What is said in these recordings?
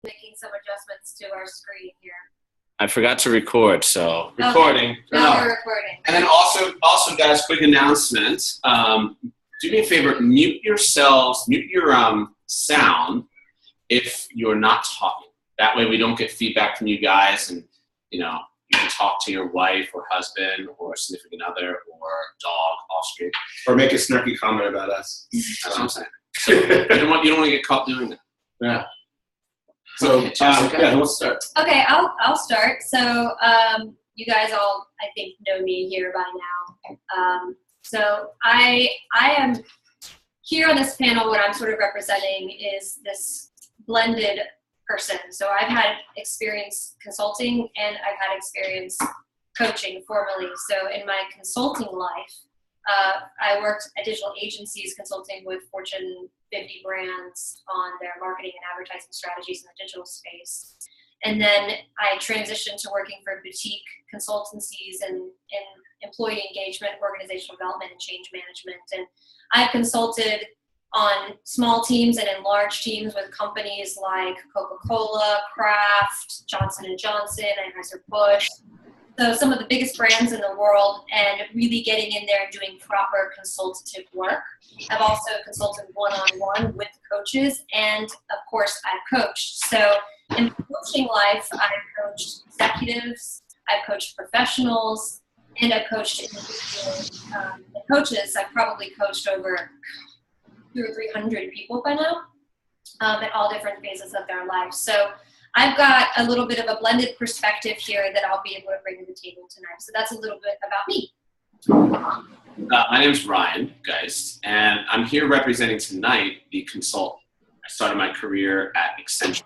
Making some adjustments to our screen here. I forgot to record, so recording. Okay. Now we're recording. And then also, guys, quick announcement. Do me a favor, mute yourselves, mute your sound if you're not talking. That way we don't get feedback from you guys, and you can talk to your wife or husband or significant other or dog off screen. Or make a snarky comment about us. That's what I'm saying. So you don't want to get caught doing that. Yeah. So, who wants to start? Okay, I'll start. So, you guys all, I think, know me here by now. So I am here on this panel. What I'm sort of representing is this blended person. So I've had experience consulting and I've had experience coaching formally. So in my consulting life, I worked at digital agencies consulting with Fortune 50 brands on their marketing and advertising strategies in the digital space. And then I transitioned to working for boutique consultancies and in employee engagement, organizational development, and change management. And I've consulted on small teams and in large teams with companies like Coca-Cola, Kraft, Johnson & Johnson, Anheuser-Busch. So some of the biggest brands in the world, and really getting in there and doing proper consultative work. I've also consulted one-on-one with coaches, and of course I've coached. So in my coaching life, I've coached executives, I've coached professionals, and I've coached individuals. The coaches, I've probably coached over 200 or 300 people by now at all different phases of their life. So I've got a little bit of a blended perspective here that I'll be able to bring to the table tonight. So that's a little bit about me. My name is Ryan, guys, and I'm here representing tonight the consultant. I started my career at Accenture,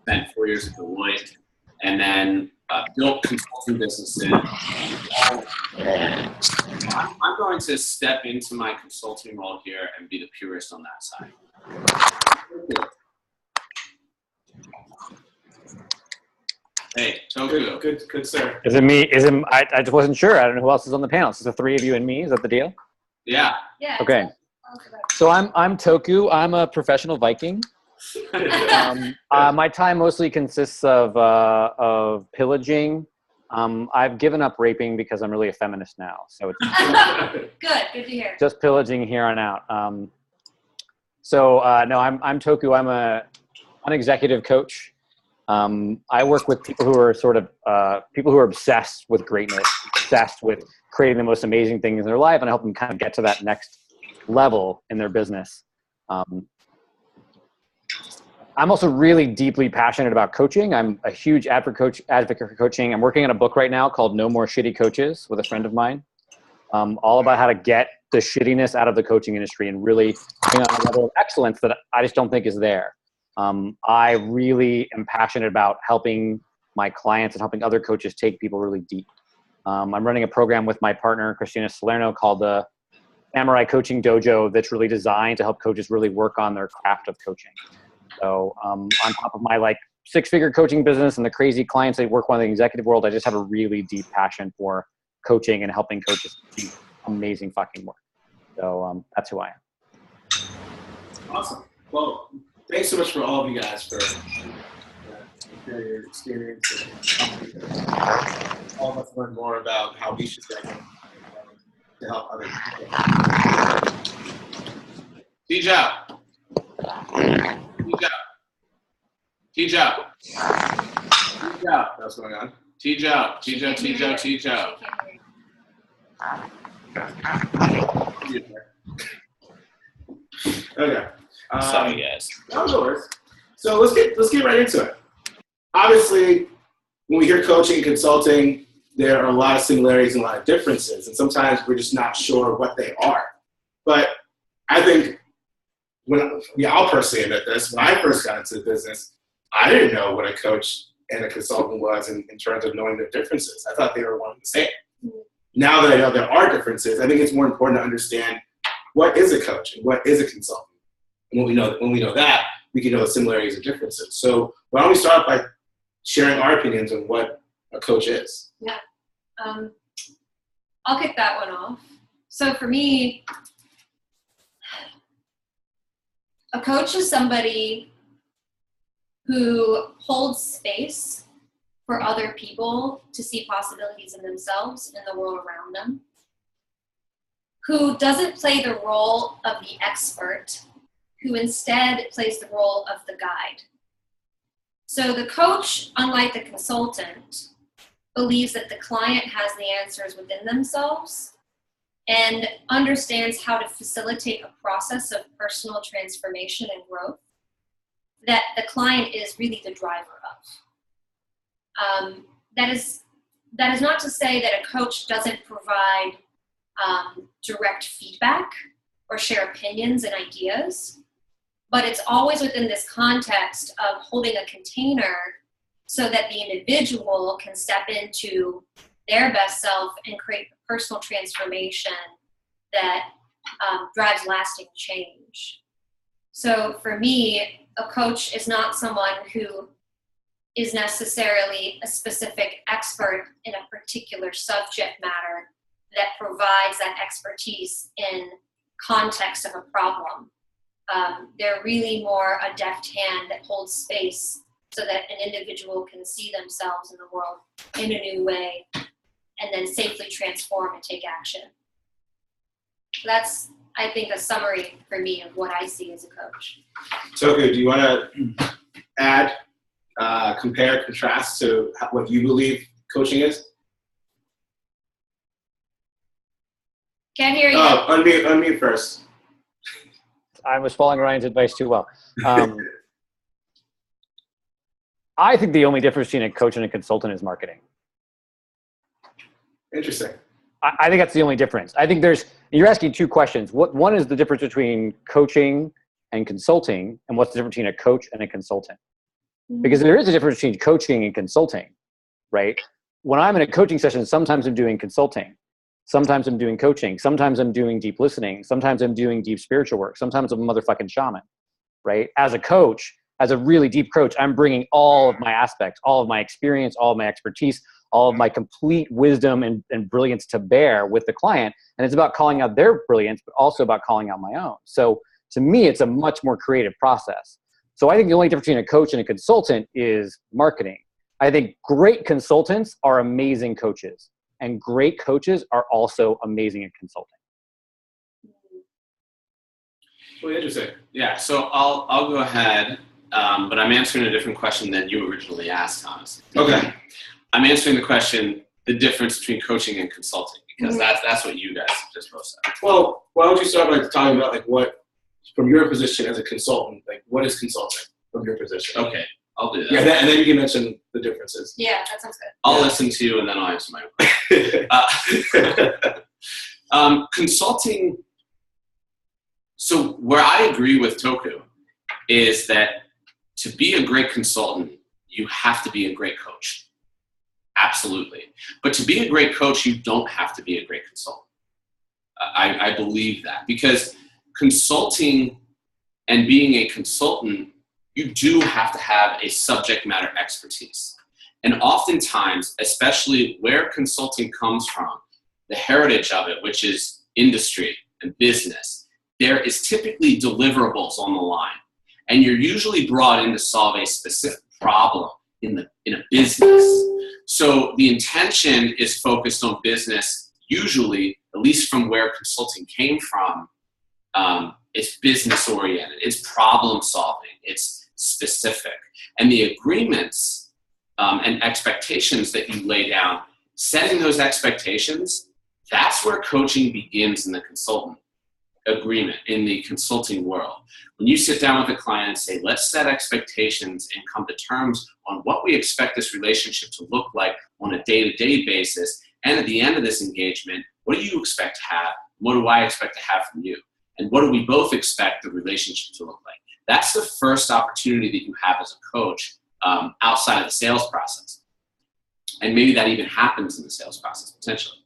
spent 4 years at Deloitte, and then built consulting businesses. I'm going to step into my consulting role here and be the purist on that side. Hey, Toku. Good, sir. Is it me? I just wasn't sure. I don't know who else is on the panel. So the three of you and me. Is that the deal? Yeah. Yeah. Okay. So I'm Toku. I'm a professional Viking. My time mostly consists of pillaging. I've given up raping because I'm really a feminist now. So it's Good to hear. just pillaging here on out. No, I'm Toku. I'm an executive coach. I work with people who are people who are obsessed with greatness, obsessed with creating the most amazing things in their life, and I help them kind of get to that next level in their business. I'm also really deeply passionate about coaching. I'm a huge advocate for coaching. I'm working on a book right now called No More Shitty Coaches with a friend of mine, all about how to get the shittiness out of the coaching industry and really bring on a level of excellence that I just don't think is there. I really am passionate about helping my clients and helping other coaches take people really deep. I'm running a program with my partner, Christina Salerno, called the Samurai Coaching Dojo that's really designed to help coaches really work on their craft of coaching. So on top of my six-figure coaching business and the crazy clients I work with in the executive world, I just have a really deep passion for coaching and helping coaches do amazing fucking work. So that's who I am. Awesome. Well, thanks so much for all of you guys for your experience. And all of us learn more about how we should get to help other people. T-Jow. What's going on? T-Jow. Okay. Sorry, guys. No worries. So let's get right into it. Obviously, when we hear coaching and consulting, there are a lot of similarities and a lot of differences, and sometimes we're just not sure what they are. But I think I'll personally admit this, when I first got into the business, I didn't know what a coach and a consultant was in terms of knowing their differences. I thought they were one and the same. Now that I know there are differences, I think it's more important to understand what is a coach and what is a consultant. And when we know that, we can know the similarities and differences. So why don't we start by sharing our opinions on what a coach is? Yeah. I'll kick that one off. So for me, a coach is somebody who holds space for other people to see possibilities in themselves and the world around them, who doesn't play the role of the expert, who instead plays the role of the guide. So the coach, unlike the consultant, believes that the client has the answers within themselves and understands how to facilitate a process of personal transformation and growth that the client is really the driver of. That is not to say that a coach doesn't provide direct feedback or share opinions and ideas, but it's always within this context of holding a container so that the individual can step into their best self and create personal transformation that drives lasting change. So for me, a coach is not someone who is necessarily a specific expert in a particular subject matter that provides that expertise in context of a problem. They're really more a deft hand that holds space so that an individual can see themselves in the world in a new way and then safely transform and take action. That's, I think, a summary for me of what I see as a coach. Toku, do you want to add, compare, contrast to what you believe coaching is? Can't hear you. Oh, unmute first. I was following Ryan's advice too well. I think the only difference between a coach and a consultant is marketing. Interesting. I think that's the only difference. I think you're asking two questions. One is the difference between coaching and consulting, and what's the difference between a coach and a consultant? Because there is a difference between coaching and consulting, right? When I'm in a coaching session, sometimes I'm doing consulting. Sometimes I'm doing coaching. Sometimes I'm doing deep listening. Sometimes I'm doing deep spiritual work. Sometimes I'm a motherfucking shaman, right? As a coach, as a really deep coach, I'm bringing all of my aspects, all of my experience, all of my expertise, all of my complete wisdom and brilliance to bear with the client. And it's about calling out their brilliance, but also about calling out my own. So to me, it's a much more creative process. So I think the only difference between a coach and a consultant is marketing. I think great consultants are amazing coaches, and great coaches are also amazing at consulting. Really interesting. Yeah, so I'll go ahead, but I'm answering a different question than you originally asked, Thomas. Okay. I'm answering the question, the difference between coaching and consulting, because that's what you guys just both said. Well, why don't you start by talking about like what, from your position as a consultant, like what is consulting from your position? Okay, I'll do that. Yeah, and then you can mention the differences. Yeah, that sounds good. I'll listen to you and then I'll answer my own question. Consulting, so where I agree with Toku is that to be a great consultant, you have to be a great coach. Absolutely. But to be a great coach, you don't have to be a great consultant. I believe that, because consulting and being a consultant, you do have to have a subject matter expertise. And oftentimes, especially where consulting comes from, the heritage of it, which is industry and business, there is typically deliverables on the line. And you're usually brought in to solve a specific problem in a business. So the intention is focused on business, usually, at least from where consulting came from. It's business oriented, it's problem solving, it's specific. And the agreements and expectations that you lay down, setting those expectations, that's where coaching begins in the consultant agreement, in the consulting world. When you sit down with a client and say, let's set expectations and come to terms on what we expect this relationship to look like on a day-to-day basis, and at the end of this engagement, what do you expect to have? What do I expect to have from you? And what do we both expect the relationship to look like? That's the first opportunity that you have as a coach outside of the sales process. And maybe that even happens in the sales process, potentially.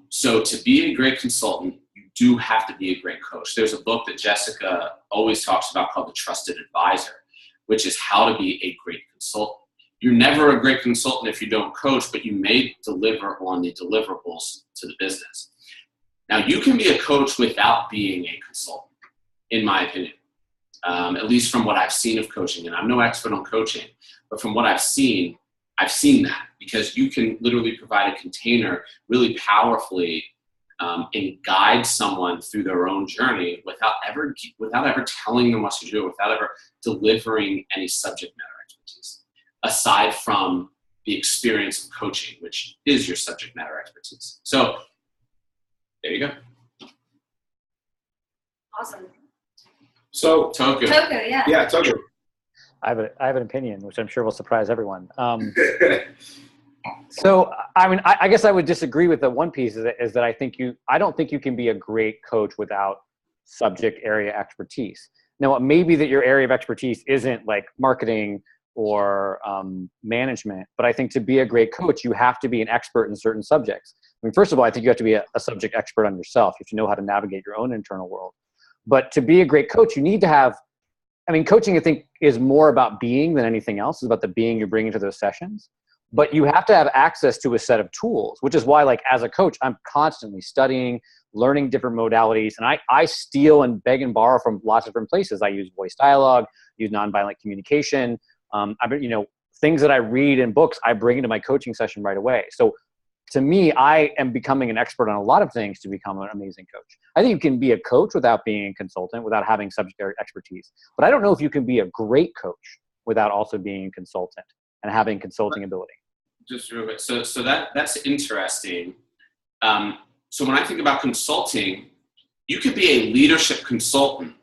So to be a great consultant, you do have to be a great coach. There's a book that Jessica always talks about called The Trusted Advisor, which is how to be a great consultant. You're never a great consultant if you don't coach, but you may deliver on the deliverables to the business. Now, you can be a coach without being a consultant, in my opinion. at least from what I've seen of coaching, and I'm no expert on coaching, but from what I've seen that, because you can literally provide a container really powerfully and guide someone through their own journey without ever telling them what to do, without ever delivering any subject matter expertise, aside from the experience of coaching, which is your subject matter expertise. So there you go. Awesome. So Toku. Toku, yeah. yeah, Toku. I have an opinion, which I'm sure will surprise everyone. So, I mean, I guess I would disagree with the one piece is that I don't think you can be a great coach without subject area expertise. Now, it may be that your area of expertise isn't like marketing or management, but I think to be a great coach, you have to be an expert in certain subjects. I mean, first of all, I think you have to be a subject expert on yourself. You have to know how to navigate your own internal world. But to be a great coach, you need to have, I mean, coaching, I think, is more about being than anything else. It's about the being you're bringing to those sessions. But you have to have access to a set of tools, which is why, like, as a coach, I'm constantly studying, learning different modalities. And I steal and beg and borrow from lots of different places. I use voice dialogue, use nonviolent communication. Things that I read in books, I bring into my coaching session right away. So to me, I am becoming an expert on a lot of things to become an amazing coach. I think you can be a coach without being a consultant, without having subject area expertise. But I don't know if you can be a great coach without also being a consultant and having consulting ability. Just real quick. So that's interesting. So when I think about consulting, you could be a leadership consultant.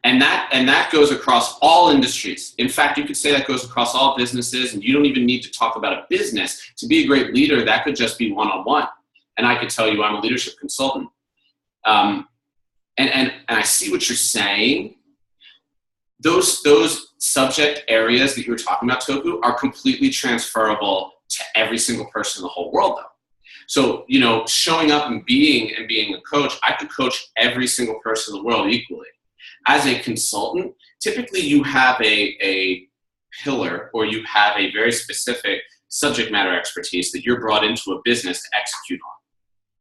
And that goes across all industries. In fact, you could say that goes across all businesses, and you don't even need to talk about a business. To be a great leader, that could just be one-on-one. And I could tell you I'm a leadership consultant. And I see what you're saying. Those subject areas that you were talking about, Toku, are completely transferable to every single person in the whole world, though. So, showing up and being a coach, I could coach every single person in the world equally. As a consultant, typically you have a pillar, or you have a very specific subject matter expertise that you're brought into a business to execute on.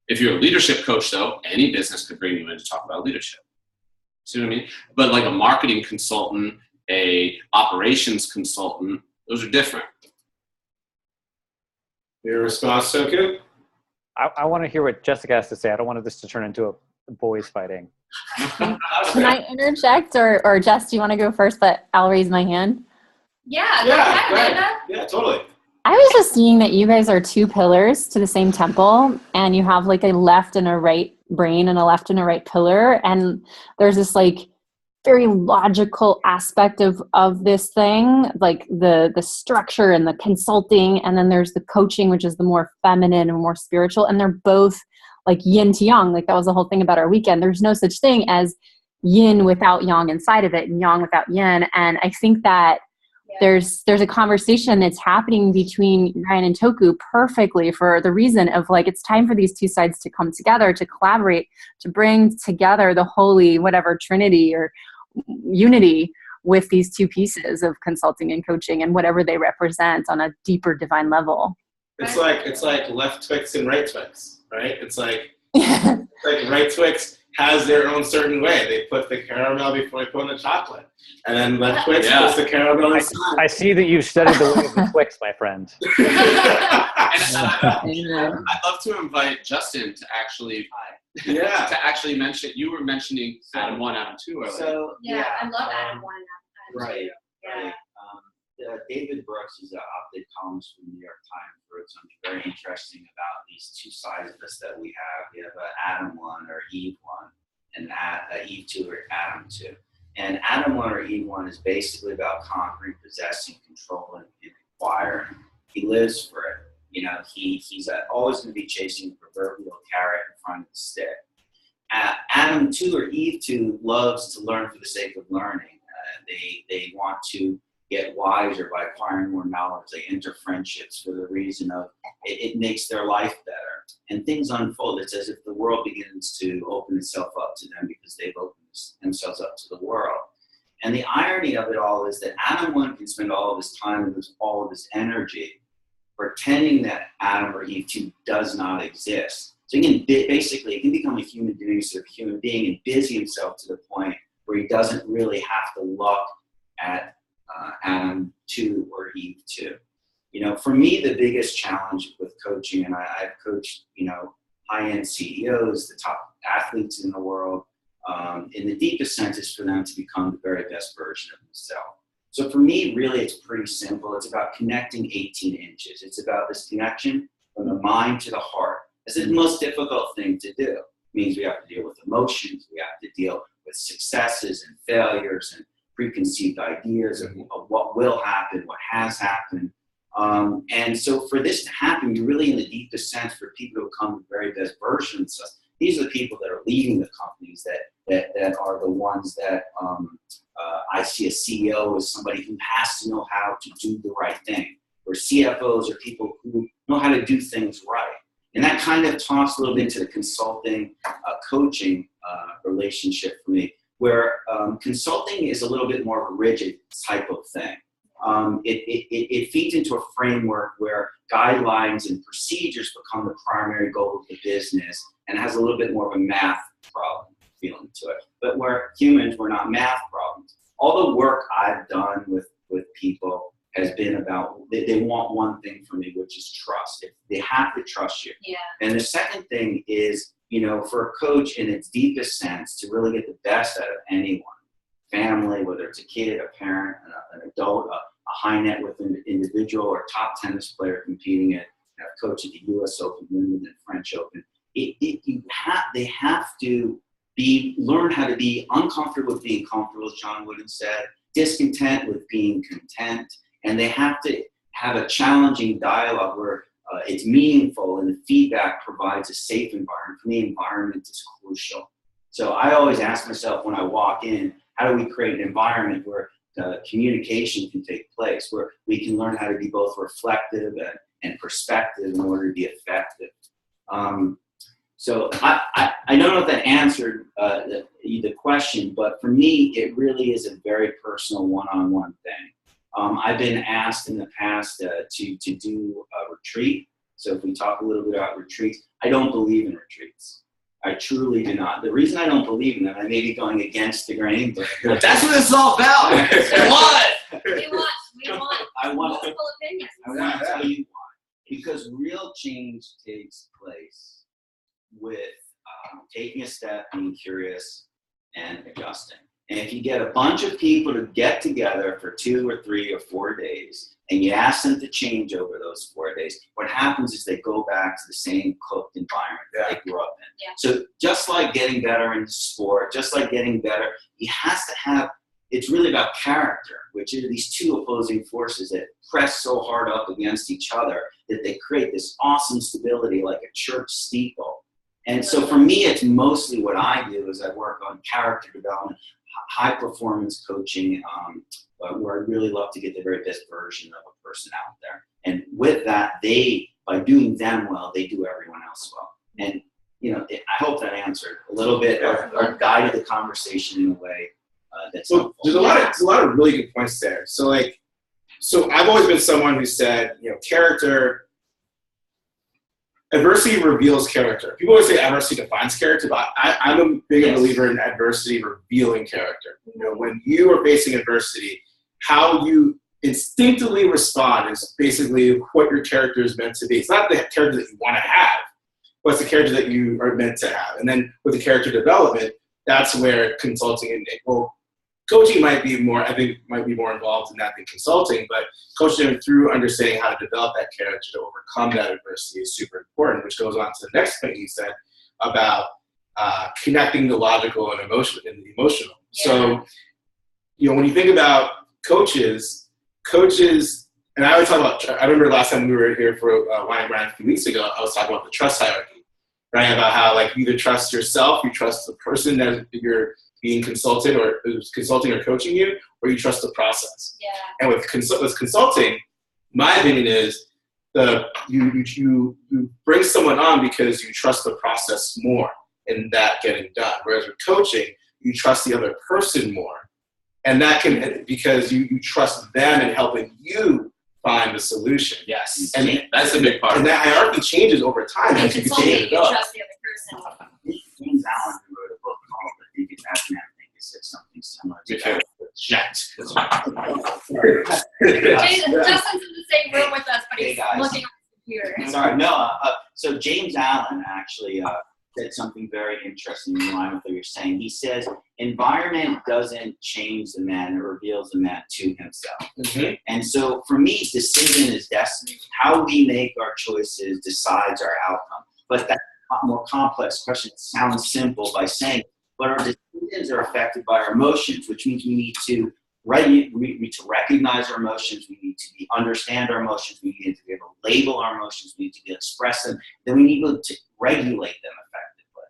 If you're a leadership coach, though, any business could bring you in to talk about leadership. See what I mean? But like a marketing consultant, a operations consultant, those are different. Your response, Toku? I want to hear what Jessica has to say. I don't want this to turn into a boys fighting. Can I interject, or Jess, do you want to go first? But I'll raise my hand. Yeah, Yeah, go ahead, go ahead. Amanda. Yeah, totally. I was just seeing that you guys are two pillars to the same temple, and you have like a left and a right brain and a left and a right pillar. And there's this like very logical aspect of this thing, like the structure and the consulting. And then there's the coaching, which is the more feminine and more spiritual. And they're both like yin to yang. Like that was the whole thing about our weekend. There's no such thing as yin without yang inside of it, and yang without yin. And I think that there's a conversation that's happening between Ryan and Toku perfectly, for the reason of like, it's time for these two sides to come together, to collaborate, to bring together the holy, whatever, trinity or unity with these two pieces of consulting and coaching and whatever they represent on a deeper divine level. It's like left Twix and right Twix, right? It's like right Twix has their own certain way. They put the caramel before they put in the chocolate. And then left Twix puts the caramel inside. I see that you've studied the way of the Twix, my friend. I'd love to invite Justin to actually mention. You were mentioning Adam 1, Adam 2 earlier. So I love Adam 1 and Adam 2. right. Yeah. David Brooks is an optic columnist from the New York Times, wrote something very interesting about these two sides of us that we have. We have Adam 1 or Eve 1, and Eve 2 or Adam 2. And Adam 1 or Eve 1 is basically about conquering, possessing, controlling, and acquiring. He lives for it. He's always going to be chasing the proverbial carrot in front of the stick. Adam 2 or Eve 2 loves to learn for the sake of learning. They want to get wiser by acquiring more knowledge. They enter friendships for the reason of it makes their life better. And things unfold. It's as if the world begins to open itself up to them because they've opened themselves up to the world. And the irony of it all is that Adam 1 can spend all of his time and all of his energy pretending that Adam or Eve 2 does not exist. So he can become a human being and busy himself to the point where he doesn't really have to look at Adam 2 or Eve 2. You know, for me, the biggest challenge with coaching, and I've coached, you know, high-end CEOs, the top athletes in the world, in the deepest sense is for them to become the very best version of themselves. So for me, really, it's pretty simple. It's about connecting 18 inches. It's about this connection from the mind to the heart. It's the most difficult thing to do. It means we have to deal with emotions. We have to deal with successes and failures and preconceived ideas of what will happen, what has happened. And so for this to happen, you're really in the deepest sense for people to become the very best version of themselves. These are the people that are leading the companies that are the ones that I see a CEO as somebody who has to know how to do the right thing. Or CFOs are people who know how to do things right. And that kind of talks a little bit into the consulting, coaching relationship for me, where consulting is a little bit more of a rigid type of thing. It feeds into a framework where guidelines and procedures become the primary goal of the business and has a little bit more of a math problem feeling to it. But where humans, we're not math problems. All the work I've done with people has been about, they want one thing from me, which is trust. They have to trust you. Yeah. And the second thing is, you know, for a coach in its deepest sense, to really get the best out of anyone, family, whether it's a kid, a parent, an adult, a high net worth individual, or top tennis player competing at coach at the U.S. Open, Wimbledon, French Open, they have to learn how to be uncomfortable with being comfortable, as John Wooden said, discontent with being content, and they have to have a challenging dialogue where it's meaningful and the feedback provides a safe environment. For me, environment is crucial. So I always ask myself when I walk in, how do we create an environment where communication can take place, where we can learn how to be both reflective and perspective in order to be effective. So I don't know if that answered the question, but for me, it really is a very personal one-on-one thing. I've been asked in the past to do a retreat. So if we talk a little bit about retreats, I don't believe in retreats. I truly do not. The reason I don't believe in them, I may be going against the grain, but That's what it's all about. What? We want multiple opinions. I want to tell you why. Because real change takes place with taking a step, being curious, and adjusting. And if you get a bunch of people to get together for 2 or 3 or 4 days, and you ask them to change over those 4 days, what happens is they go back to the same cooked environment that they grew up in. Yeah. So just like getting better in sport, just like getting better, he has to have, it's really about character, which are these two opposing forces that press so hard up against each other that they create this awesome stability like a church steeple. And so for me, it's mostly what I do is I work on character development, high performance coaching, where I really love to get the very best version of a person out there. And with that, by doing them well, they do everyone else well. And, you know, I hope that answered a little bit or guided the conversation in a way that's helpful. There's a lot of really good points there. So I've always been someone who said, you know, adversity reveals character. People always say adversity defines character, but I'm a big believer in adversity revealing character. You know, when you are facing adversity, how you instinctively respond is basically what your character is meant to be. It's not the character that you want to have, but it's the character that you are meant to have. And then with the character development, that's where consulting and coaching might be more involved in that than consulting, but coaching through understanding how to develop that character to overcome that adversity is super important, which goes on to the next thing you said about connecting the logical and the emotional. Yeah. So, you know, when you think about coaches, and I always talk about, I remember last time we were here for Wine and Brand a few weeks ago, I was talking about the trust hierarchy, right? About how, like, you either trust yourself, you trust the person that you're being consulted or who's consulting or coaching you, or you trust the process. Yeah. And with consulting, my opinion is you bring someone on because you trust the process more in that getting done. Whereas with coaching, you trust the other person more. And that can, because you trust them in helping you find the solution. Yes. And that's a big part. And that hierarchy changes over time as you continue to You develop. trust the other person. James Allen wrote a book called The Thinking Fast Man, I think he said something similar to If you're that. jacked. Justin's in the same room with us, but Hey, he's guys. looking at the computer. Sorry, no. So James Allen actually said something very interesting in line with what you're saying. He says, environment doesn't change the man, it reveals the man to himself. Mhm. And so for me, decision is destiny. How we make our choices decides our outcome. But that's a more complex question. It sounds simple by saying, but our decisions are affected by our emotions, which means we need to recognize our emotions. We need to understand our emotions. We need to be able to label our emotions. We need to be able to express them. Then we need to regulate them effectively.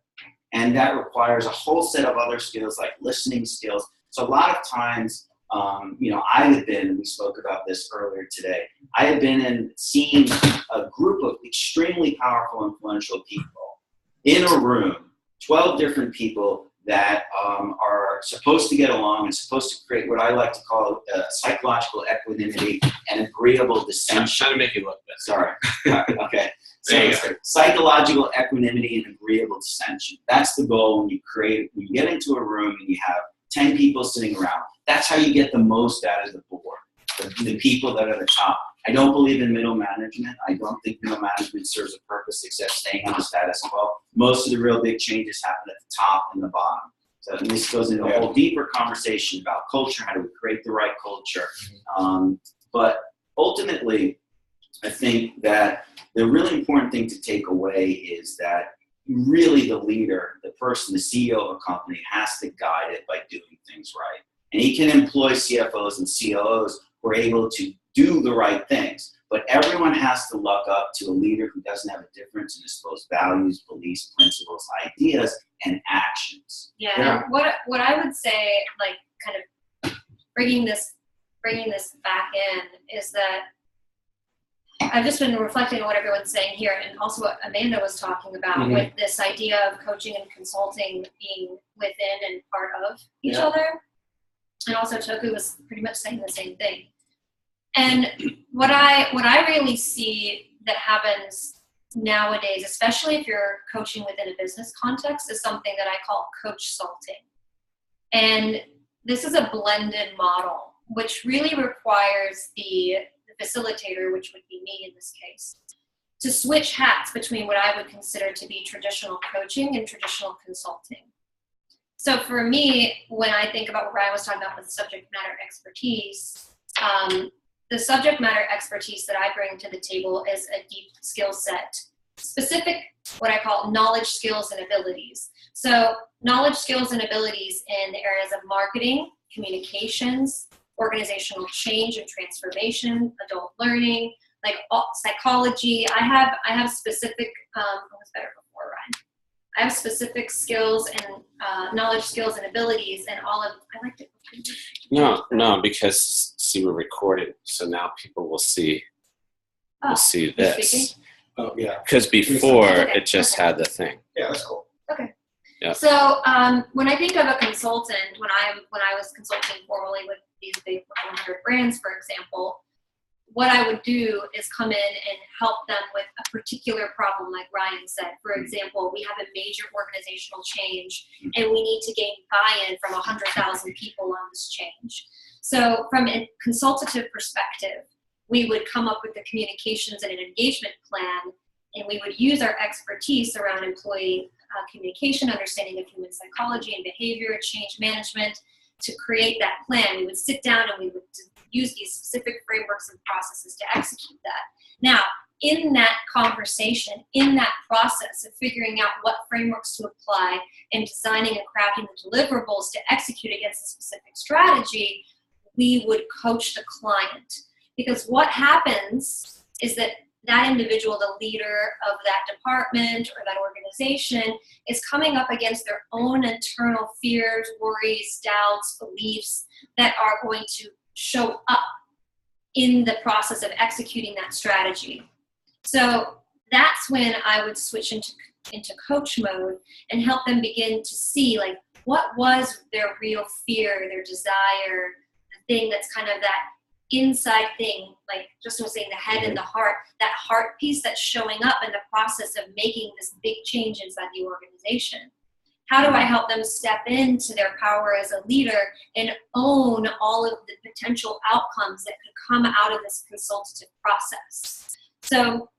And that requires a whole set of other skills like listening skills. So a lot of times, I have been, we spoke about this earlier today, I have been in seeing a group of extremely powerful, influential people in a room, 12 different people that are supposed to get along and supposed to create what I like to call psychological equanimity and agreeable I'm dissension. trying to make you look better. Sorry. Okay. There you So psychological equanimity and agreeable dissension. That's the goal when you get into a room and you have 10 people sitting around. That's how you get the most out of the board, the people that are at the top. I don't believe in middle management. I don't think middle management serves a purpose except staying on the status quo. Most of the real big changes happen at the top and the bottom. So and this goes into a whole deeper conversation about culture. How do we create the right culture? But ultimately, I think that the really important thing to take away is that really the leader, the person, the CEO of a company has to guide it by doing things right. And he can employ CFOs and COOs who are able to do the right things. But everyone has to look up to a leader who doesn't have a difference in his supposed values, beliefs, principles, ideas, and actions. Yeah. What I would say, like, kind of bringing this back in, is that I've just been reflecting on what everyone's saying here, and also what Amanda was talking about with this idea of coaching and consulting being within and part of each other. And also Toku was pretty much saying the same thing. And what I really see that happens nowadays, especially if you're coaching within a business context, is something that I call coach-salting. And this is a blended model, which really requires the facilitator, which would be me in this case, to switch hats between what I would consider to be traditional coaching and traditional consulting. So for me, when I think about what Ryan was talking about with subject matter expertise, the subject matter expertise that I bring to the table is a deep skill set, specific, what I call knowledge, skills, and abilities. So knowledge, skills, and abilities in the areas of marketing, communications, organizational change and transformation, adult learning, like psychology. I have specific, what was better before, Ryan? I have specific skills and knowledge, skills, and abilities, and all of, I like to. No, because see, we're recorded, so now people will see You're this. speaking? Oh, yeah. Because before Okay, it just okay. had the thing. Yeah, that's cool. Okay. Yeah. So when I think of a consultant, when I was consulting formally with these big 100 brands, for example, what I would do is come in and help them with a particular problem, like Ryan said. For example, we have a major organizational change, and we need to gain buy-in from 100,000 people on this change. So from a consultative perspective, we would come up with the communications and an engagement plan, and we would use our expertise around employee communication, understanding of human psychology and behavior, change management, to create that plan. We would sit down and we would use these specific frameworks and processes to execute that. Now, in that conversation, in that process of figuring out what frameworks to apply and designing and crafting the deliverables to execute against a specific strategy, we would coach the client. Because what happens is that individual, the leader of that department or that organization, is coming up against their own internal fears, worries, doubts, beliefs that are going to show up in the process of executing that strategy. So that's when I would switch into coach mode and help them begin to see, like, what was their real fear, their desire, the thing that's kind of that inside thing, like Justin was saying, the head and the heart, that heart piece that's showing up in the process of making this big change inside the organization. how do I help them step into their power as a leader and own all of the potential outcomes that could come out of this consultative process? So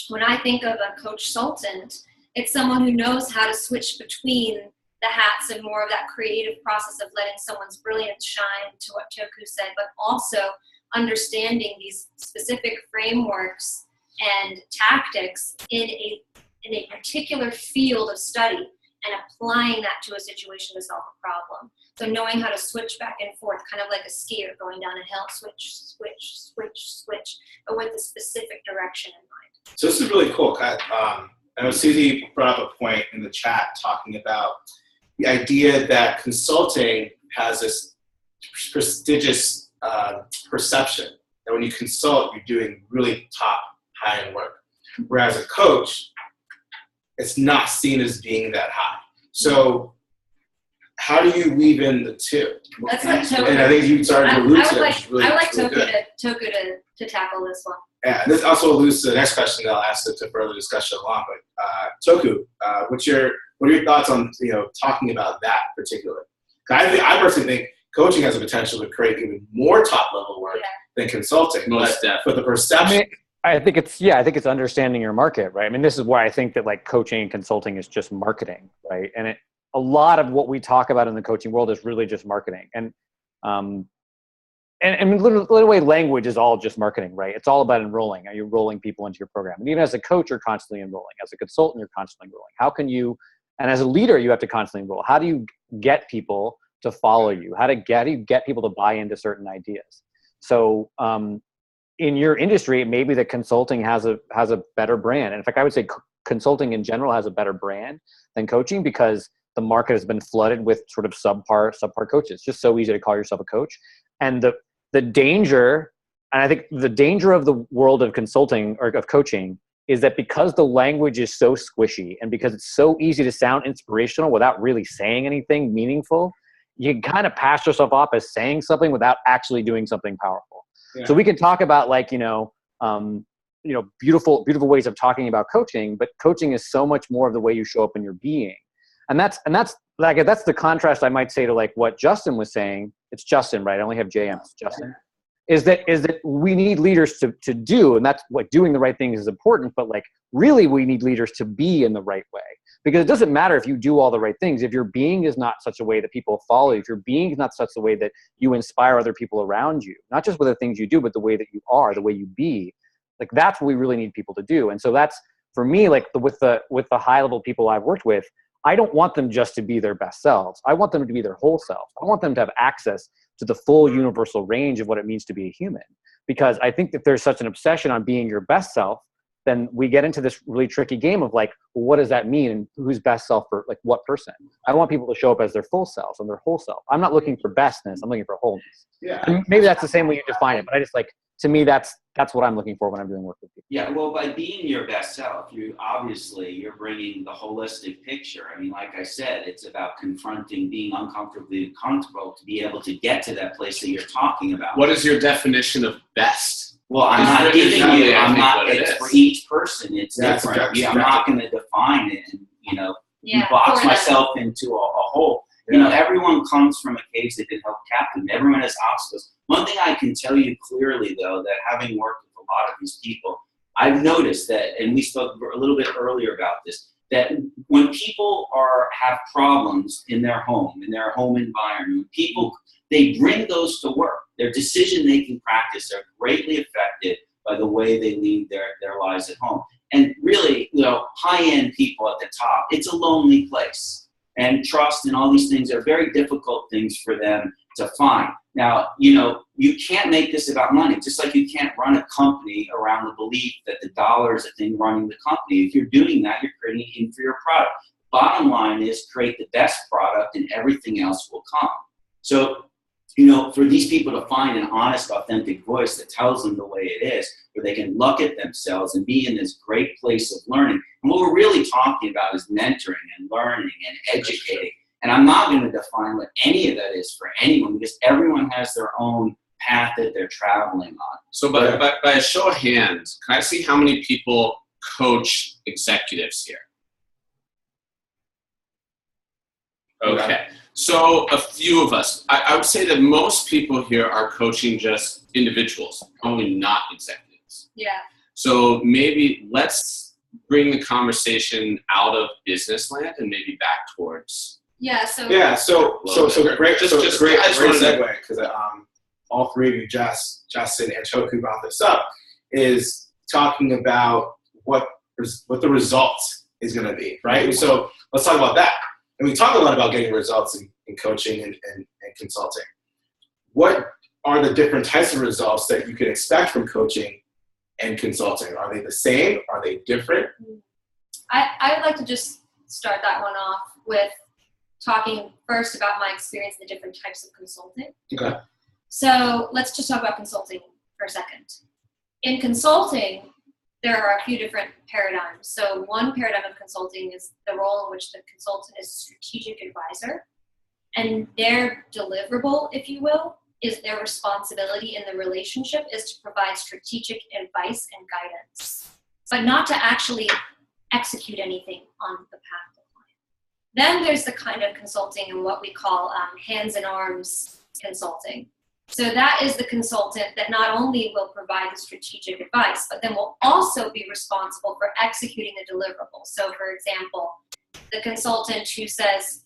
when I think of a coach-sultant, it's someone who knows how to switch between the hats and more of that creative process of letting someone's brilliance shine, to what Toku said, but also understanding these specific frameworks and tactics in a particular field of study and applying that to a situation to solve a problem. So knowing how to switch back and forth, kind of like a skier going down a hill, switch, but with a specific direction in mind. So this is really cool. I know Susie brought up a point in the chat talking about the idea that consulting has this prestigious perception that when you consult, you're doing really top, high-end work. Whereas a coach, it's not seen as being that high. So how do you weave in the two? That's like Toku. And I think you started to allude to it. I would like Toku to tackle this one. Yeah, and this also alludes to the next question that I'll ask to further discussion along. But Toku, what are your thoughts on talking about that particularly? I personally think coaching has the potential to create even more top level work than consulting. Most definitely. But the perception. I think it's understanding your market, right? I mean, this is why I think that like coaching and consulting is just marketing, right? And a lot of what we talk about in the coaching world is really just marketing. And literally language is all just marketing, right? It's all about enrolling. Are you enrolling people into your program? And even as a coach, you're constantly enrolling. As a consultant, you're constantly enrolling. How can you, and as a leader, you have to constantly enroll. How do you get people to follow you? How do you get people to buy into certain ideas? So in your industry, maybe the consulting has a better brand. And in fact, I would say consulting in general has a better brand than coaching because the market has been flooded with sort of subpar coaches. It's just so easy to call yourself a coach. And the danger, and I think the danger of the world of consulting or of coaching is that because the language is so squishy and because it's so easy to sound inspirational without really saying anything meaningful, you can kind of pass yourself off as saying something without actually doing something powerful. Yeah. So we can talk about beautiful ways of talking about coaching, but coaching is so much more of the way you show up in your being. And that's the contrast I might say to like what Justin was saying. It's Justin, right? I only have JM. It's Justin. Is that we need leaders to do, and that's what doing the right thing is important, but like really we need leaders to be in the right way. Because it doesn't matter if you do all the right things. If your being is not such a way that people follow you, if your being is not such a way that you inspire other people around you, not just with the things you do, but the way that you are, the way you be, like that's what we really need people to do. And so that's, for me, like with the high level people I've worked with, I don't want them just to be their best selves. I want them to be their whole self. I want them to have access to the full universal range of what it means to be a human. Because I think that there's such an obsession on being your best self, then we get into this really tricky game of like, well, what does that mean? And who's best self for like what person? I want people to show up as their full selves and their whole self. I'm not looking for bestness. I'm looking for wholeness. Yeah. And maybe that's the same way you define it, but I just like, to me, that's what I'm looking for when I'm doing work with people. Yeah, well, by being your best self, you're bringing the holistic picture. I mean, like I said, it's about confronting being uncomfortably comfortable to be able to get to that place that you're talking about. What is your definition of best? Well, I'm not giving you. I'm not. It's for each person. It's different. I'm not going to define it and box myself into a hole. Yeah. Everyone comes from a cave they've been held captive. Everyone has obstacles. One thing I can tell you clearly, though, that having worked with a lot of these people, I've noticed that, and we spoke a little bit earlier about this, that when people have problems in their home environment, they bring those to work. Their decision-making practice are greatly affected by the way they lead their lives at home. And really, high-end people at the top, it's a lonely place. And trust and all these things are very difficult things for them to find. Now, you can't make this about money, just like you can't run a company around the belief that the dollar is the thing running the company. If you're doing that, you're creating an inferior product. Bottom line is create the best product and everything else will come. So, for these people to find an honest, authentic voice that tells them the way it is, where they can look at themselves and be in this great place of learning. And what we're really talking about is mentoring and learning and educating. And I'm not going to define what any of that is for anyone because everyone has their own path that they're traveling on. So by a show of hands, can I see how many people coach executives here? Okay. So a few of us, I would say that most people here are coaching just individuals, probably not executives. Yeah. So maybe let's bring the conversation out of business land and maybe back towards. Yeah. So. Yeah, so great, Just great I just wanted to- segue, because all three of you, Justin and Choku, brought this up, is talking about what the results is going to be, right? And so let's talk about that. And we talk a lot about getting results in coaching and consulting. What are the different types of results that you can expect from coaching and consulting? Are they the same? Are they different? I would like to just start that one off with talking first about my experience in the different types of consulting. Okay. So let's just talk about consulting for a second. In consulting, there are a few different paradigms. So one paradigm of consulting is the role in which the consultant is a strategic advisor, and their deliverable, if you will, is their responsibility in the relationship is to provide strategic advice and guidance, but not to actually execute anything on the path of the client. Then there's the kind of consulting and what we call hands and arms consulting. So that is the consultant that not only will provide the strategic advice, but then will also be responsible for executing the deliverable. So for example, the consultant who says,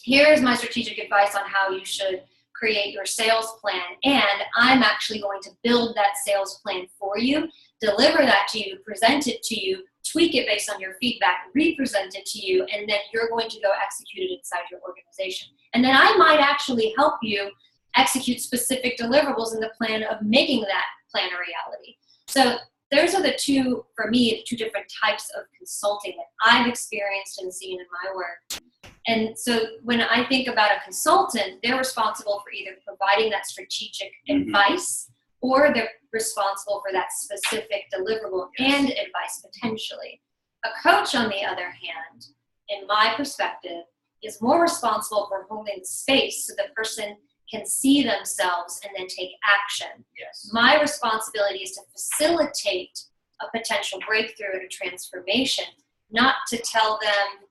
here's my strategic advice on how you should create your sales plan, and I'm actually going to build that sales plan for you, deliver that to you, present it to you, tweak it based on your feedback, represent it to you, and then you're going to go execute it inside your organization. And then I might actually help you execute specific deliverables in the plan of making that plan a reality. So those are the two, for me, two different types of consulting that I've experienced and seen in my work. And so when I think about a consultant, they're responsible for either providing that strategic advice, or they're responsible for that specific deliverable and advice potentially. A coach, on the other hand, in my perspective, is more responsible for holding space so the person can see themselves and then take action. Yes. My responsibility is to facilitate a potential breakthrough and a transformation, not to tell them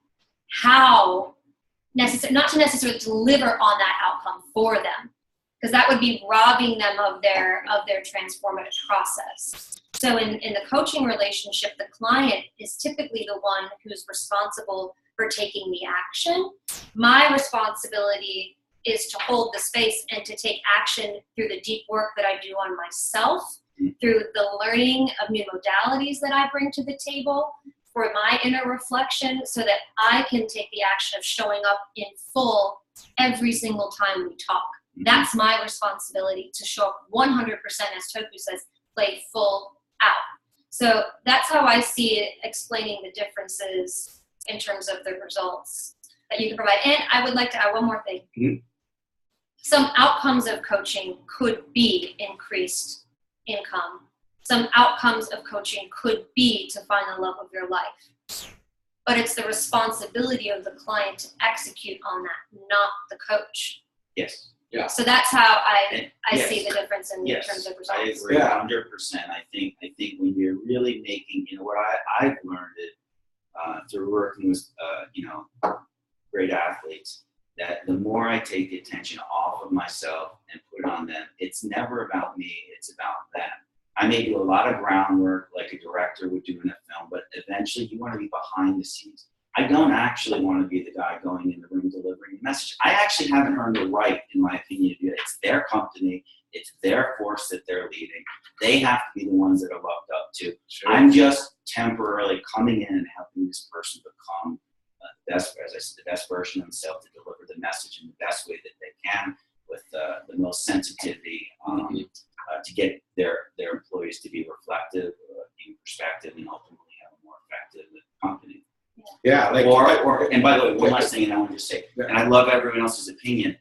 how not to necessarily deliver on that outcome for them, because that would be robbing them of their transformative process. So in the coaching relationship, the client is typically the one who's responsible for taking the action. My responsibility is to hold the space and to take action through the deep work that I do on myself, through the learning of new modalities that I bring to the table, for my inner reflection, so that I can take the action of showing up in full every single time we talk. That's my responsibility, to show up 100%, as Toku says, play full out. So that's how I see it, explaining the differences in terms of the results that you can provide. And I would like to add one more thing. Mm-hmm. Some outcomes of coaching could be increased income. Some outcomes of coaching could be to find the love of your life. But it's the responsibility of the client to execute on that, not the coach. Yes. Yeah. So that's how I Yes. see the difference in terms of results. I agree 100%. I think when you're really making, what I've learned through working with, great athletes, that the more I take the attention off of myself and put it on them, it's never about me, it's about them. I may do a lot of groundwork like a director would do in a film, but eventually you want to be behind the scenes. I don't actually want to be the guy going in the room delivering the message. I actually haven't earned the right, in my opinion, to do it. It's their company. It's their force that they're leading. They have to be the ones that are looked up to. Sure. I'm just temporarily coming in and helping this person become the best version of themselves, to deliver the message in the best way that they can, with the most sensitivity, to get their employees to be reflective, be perspective, and ultimately have a more effective company. Yeah. And by the way, one last thing, and I want to just say, and I love everyone else's opinion.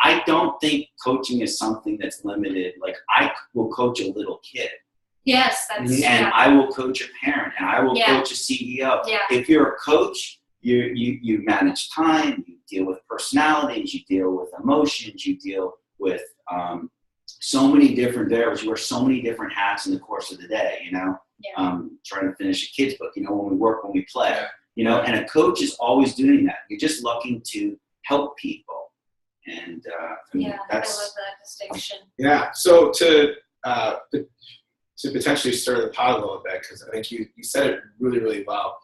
I don't think coaching is something that's limited. Like, I will coach a little kid. Yes, that's And I will coach a parent, and I will coach a CEO. Yeah. If you're a coach, you manage time, you deal with personalities, you deal with emotions, you deal with so many different variables. You wear so many different hats in the course of the day, trying to finish a kid's book, when we work, when we play, and a coach is always doing that. You're just looking to help people. And I mean, Yeah, I love that's that distinction. Yeah. So to potentially stir the pot a little bit, because I think you said it really, really well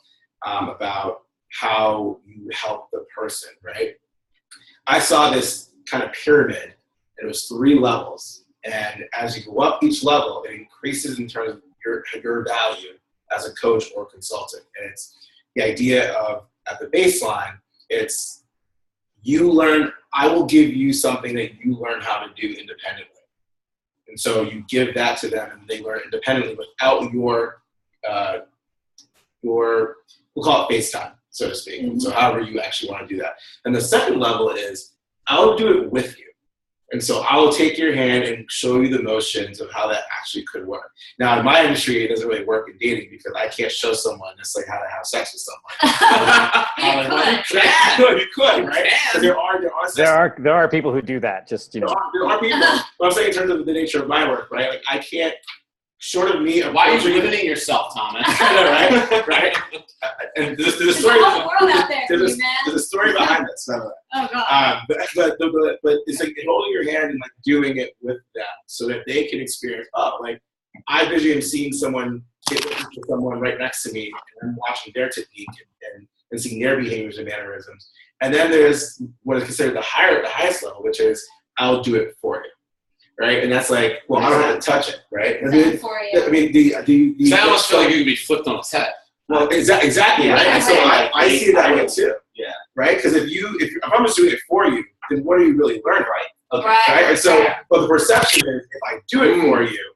about how you help the person, right? I saw this kind of pyramid, and it was 3 levels. And as you go up each level, it increases in terms of your value as a coach or consultant. And it's the idea of, at the baseline, it's you learn, I will give you something that you learn how to do independently. And so you give that to them, and they learn independently without your we'll call it FaceTime, so to speak. Mm-hmm. So however you actually want to do that. And the second level is I'll do it with you. And so I will take your hand and show you the motions of how that actually could work. Now, in my industry, it doesn't really work in dating because I can't show someone necessarily how to have sex with someone. You could, right? Because There are people who do that. Just there are people. But I'm saying in terms of the nature of my work, right? Like I can't. Short of me, Why are you limiting yourself, Thomas? right? And there's a story. There's a whole world out there for you, man. There's a story behind this, by the way. Oh God. But it's like holding your hand and like doing it with them, so that they can experience. Oh, like I visually am seeing someone get with someone right next to me, and I'm watching their technique and seeing their behaviors and mannerisms. And then there's what is considered the highest level, which is I'll do it for you. Right, and that's like, well, I don't have to touch it, right? Done for you. I mean, the I almost feel like you could be flipped on its head. well, exactly, Yeah, right? And so right. I see it that way too. Yeah. Right, because if I'm just doing it for you, then what are you really learning? Okay. Right, and so, but the perception is, if I do it for you,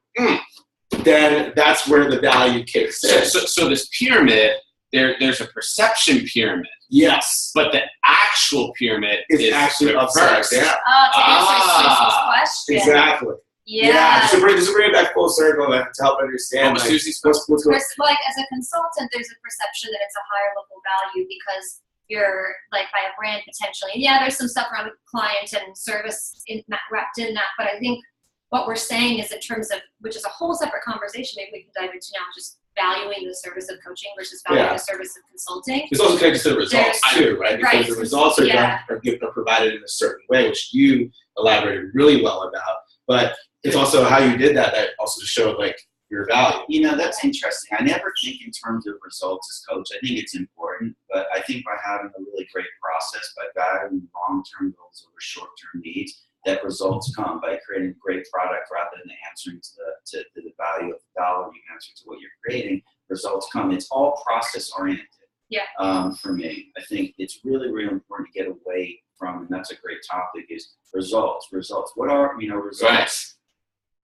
then that's where the value kicks in. So this pyramid, there's a perception pyramid, Yes, but the actual pyramid it's actually upside reversed. down. To answer Susie's question. Exactly. Yeah. Just to bring it back full circle and to help What understand was like, Susie's what's going. Like as a consultant, there's a perception that it's a higher level value because you're like by a brand potentially. And yeah, there's some stuff around client and service wrapped in that, but I think what we're saying is in terms of, which is a whole separate conversation, maybe we can dive into now, just valuing the service of coaching versus valuing the service of consulting. It's also connected to the results too, right? Because the results are done are provided in a certain way, which you elaborated really well about. But it's also how you did that also showed like your value. You know, that's interesting. I never think in terms of results as coach. I think it's important, but I think by having a really great process, by valuing long-term goals over short-term needs, that results come by creating a great product rather than answering to the value of the dollar. You answer to what you're creating, results come. It's all process oriented. Yeah. For me, I think it's really, really important to get away from, and that's a great topic, is results. What are, results?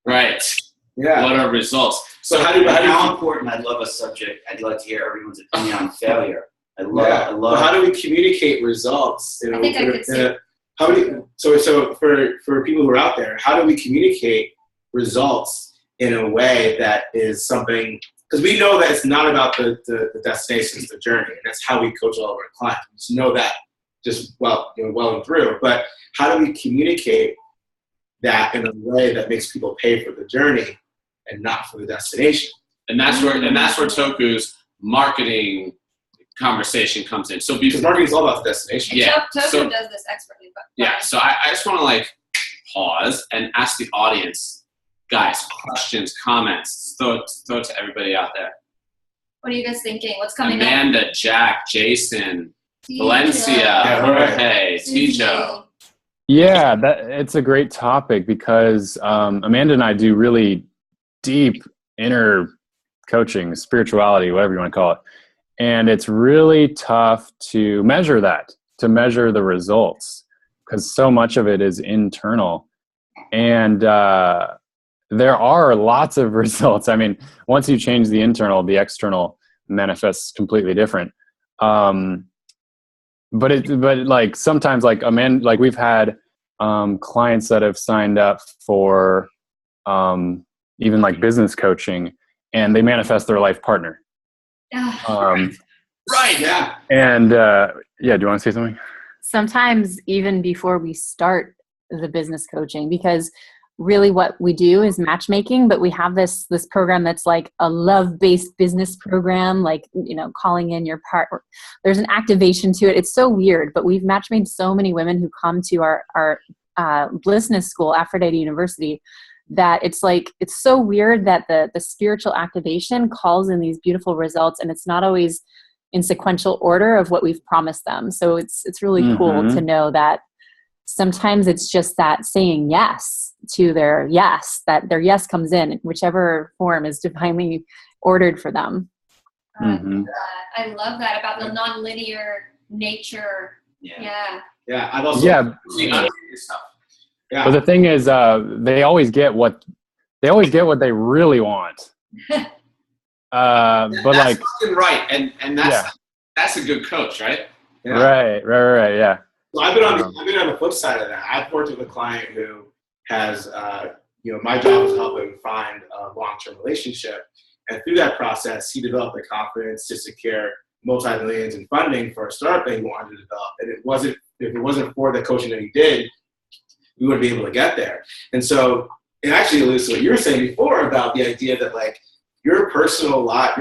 Right. Yeah. What are results? So How important, I love a subject. I'd like to hear everyone's opinion on failure. I love. Well, how do we communicate results? I think I could see. So for people who are out there, how do we communicate results in a way that is something? Because we know that it's not about the destination, it's the journey, and that's how we coach all of our clients. We just know that just well and through. But how do we communicate that in a way that makes people pay for the journey and not for the destination? And that's where Toku's marketing conversation comes in. So Because marketing is all about the destination. Yeah. Toku does this expertly, but Yeah, so I just want to like pause and ask the audience, guys, questions, comments, throw it to everybody out there. What are you guys thinking? What's coming up? Amanda, Jack, Jason, Tijo. Valencia, Jorge, Tijo. Yeah, it's a great topic because Amanda and I do really deep inner coaching, spirituality, whatever you want to call it. And it's really tough to measure the results, because so much of it is internal. And there are lots of results. I mean, once you change the internal, the external manifests completely different. But like sometimes, like Amanda, like we've had clients that have signed up for even like business coaching, and they manifest their life partner. Right. Yeah. And do you want to say something? Sometimes even before we start the business coaching, because really what we do is matchmaking, but we have this program that's like a love-based business program, like, you know, calling in your partner. There's an activation to it. It's so weird, but we've matchmade so many women who come to our Blissness School, Aphrodite University, that it's like, it's so weird that the spiritual activation calls in these beautiful results, and it's not always in sequential order of what we've promised them. So it's really cool to know that sometimes it's just that saying yes to their yes, that their yes comes in whichever form is divinely ordered for them. I love that about the nonlinear nature. Yeah. I've also seen stuff. Yeah. But the thing is, they always get what they really want. But that's like, fucking right, and that's a good coach, right? Right, yeah. So I've been on the flip side of that. I've worked with a client who has, my job is helping find a long-term relationship, and through that process, he developed the confidence to secure multi-millions in funding for a startup that he wanted to develop. And if it wasn't for the coaching that he did, we wouldn't be able to get there. And so it actually alludes to what you were saying before about the idea that like your personal life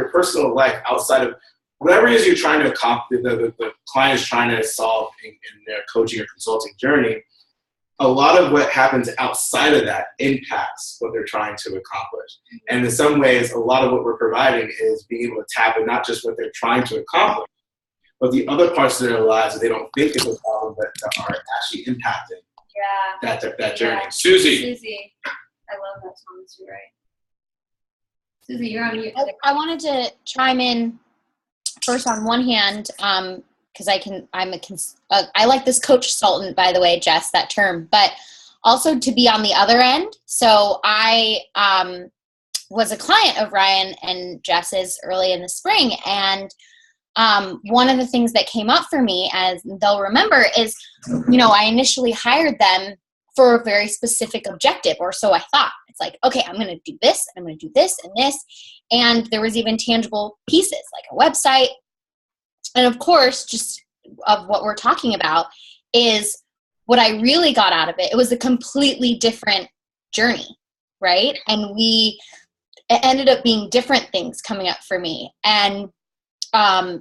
outside of whatever it is you're trying to accomplish, the client is trying to solve in their coaching or consulting journey, a lot of what happens outside of that impacts what they're trying to accomplish. And in some ways, a lot of what we're providing is being able to tap in not just what they're trying to accomplish, but the other parts of their lives that they don't think is a problem that are actually impacting that journey. Susie. I love that, Thomas. You're right. Susie, you're on mute. I wanted to chime in first on one hand, because I like this coach consultant, by the way, Jess, that term, but also to be on the other end. So I was a client of Ryan and Jess's early in the spring, and one of the things that came up for me, as they'll remember, is, I initially hired them for a very specific objective, or so I thought. It's like, okay, I'm going to do this, and I'm going to do this and this. And there was even tangible pieces like a website. And of course, just of what we're talking about is what I really got out of it. It was a completely different journey, right? And it ended up being different things coming up for me. And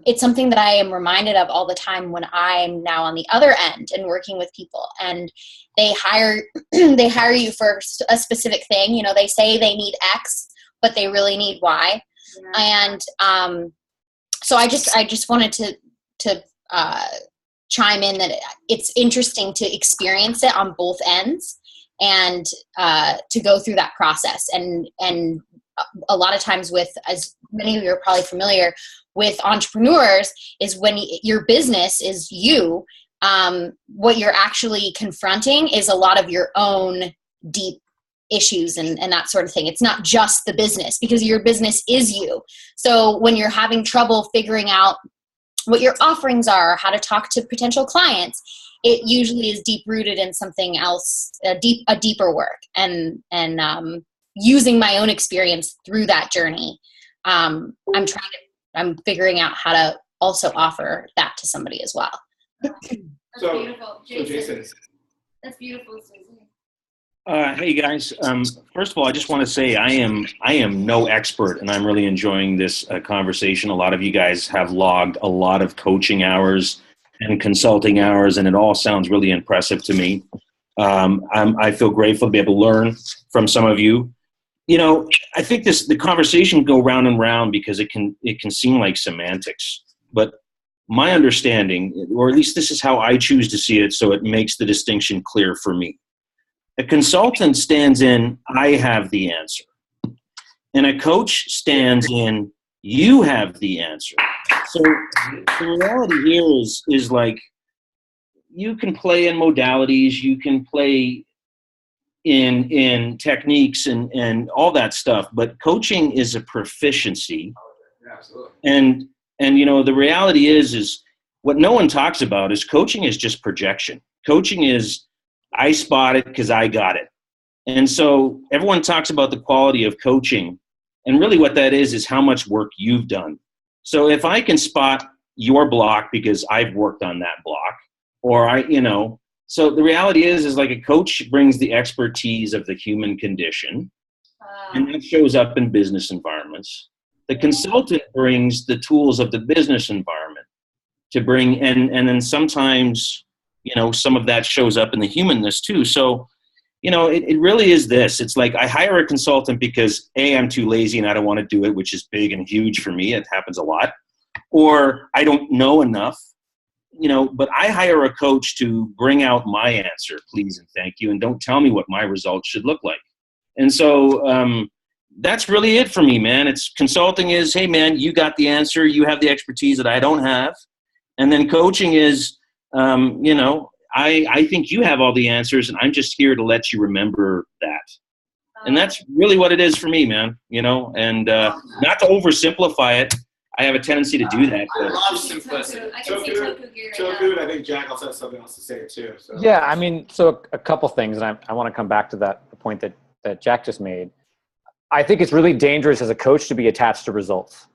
it's something that I am reminded of all the time when I'm now on the other end and working with people, and they hire you for a specific thing. They say they need X, but they really need Y. Yeah. And so I just wanted to chime in that it's interesting to experience it on both ends and to go through that process. And a lot of times with, as many of you are probably familiar with entrepreneurs, is when your business is you, what you're actually confronting is a lot of your own deep issues and that sort of thing. It's not just the business, because your business is you. So when you're having trouble figuring out what your offerings are, how to talk to potential clients, it usually is deep rooted in something else, a deeper work. And using my own experience through that journey, I'm figuring out how to also offer that to somebody as well. That's beautiful. Jason. That's beautiful, Susie. Hey guys. First of all, I just want to say I am no expert, and I'm really enjoying this conversation. A lot of you guys have logged a lot of coaching hours and consulting hours, and it all sounds really impressive to me. I feel grateful to be able to learn from some of you. I think the conversation can go round and round because it can seem like semantics, but my understanding, or at least this is how I choose to see it, so it makes the distinction clear for me. A consultant stands in, I have the answer. And a coach stands in, you have the answer. So the reality here is like, you can play in modalities, you can play in techniques and all that stuff, but coaching is a proficiency. Yeah, absolutely. And the reality is what no one talks about is coaching is just projection. Coaching is, I spot it because I got it. And so everyone talks about the quality of coaching, and really what that is how much work you've done. So if I can spot your block because I've worked on that block, or So the reality is like a coach brings the expertise of the human condition, and that shows up in business environments. The consultant brings the tools of the business environment to bring, and then sometimes, some of that shows up in the humanness too. So, it really is this. It's like I hire a consultant because A, I'm too lazy and I don't want to do it, which is big and huge for me. It happens a lot. Or I don't know enough. But I hire a coach to bring out my answer, please and thank you, and don't tell me what my results should look like. And so that's really it for me, man. It's consulting is, hey, man, you got the answer. You have the expertise that I don't have. And then coaching is, I think you have all the answers, and I'm just here to let you remember that. And that's really what it is for me, man, and not to oversimplify it. I have a tendency to do that. I love simplicity. I can see Toku gear right Toku, and I think Jack also has something else to say too. So. Yeah, I mean, so a couple things, and I want to come back to the point that Jack just made. I think it's really dangerous as a coach to be attached to results.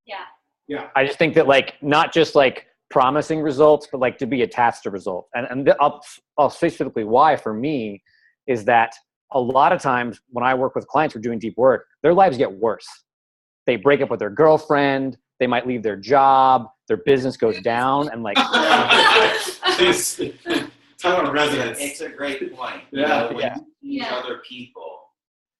Yeah. I just think that not just promising results, but to be attached to results. And I'll say specifically why for me is that a lot of times when I work with clients who are doing deep work, their lives get worse. They break up with their girlfriend. They might leave their job. Their business goes down, and Talk about resonance. It's a great point. Yeah. When you meet other people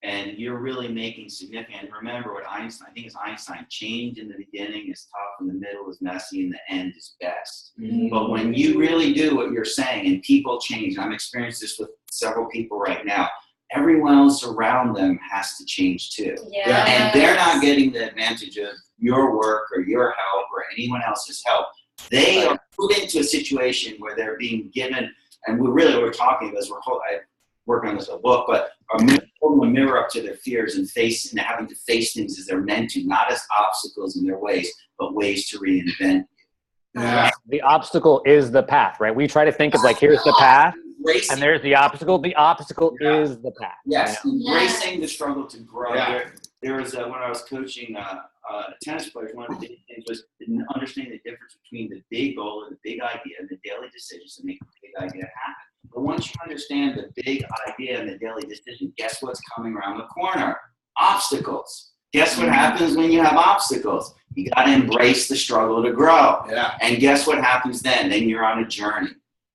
and you're really making significant, remember what Einstein, I think it's Einstein, change in the beginning is tough, in the middle is messy, and the end is best. Mm-hmm. But when you really do what you're saying and people change, and I'm experiencing this with several people right now, everyone else around them has to change too. Yeah. And they're not getting the advantage of your work or your help or anyone else's help. They are put into a situation where they're being given, and we're talking about this, I work on this book, but are holding a mirror up to their fears and having to face things as they're meant to, not as obstacles in their ways, but ways to reinvent. Yeah. The obstacle is the path, right? We try to think of here's the path, and there's the obstacle. The obstacle is the path. Yes, embracing the struggle to grow. Yeah. There was when I was coaching tennis players, one of the big things was understanding the difference between the big goal and the big idea and the daily decisions to make the big idea happen. But once you understand the big idea and the daily decision, guess what's coming around the corner? Obstacles. Guess what happens when you have obstacles? You got to embrace the struggle to grow. Yeah. And guess what happens then? Then you're on a journey.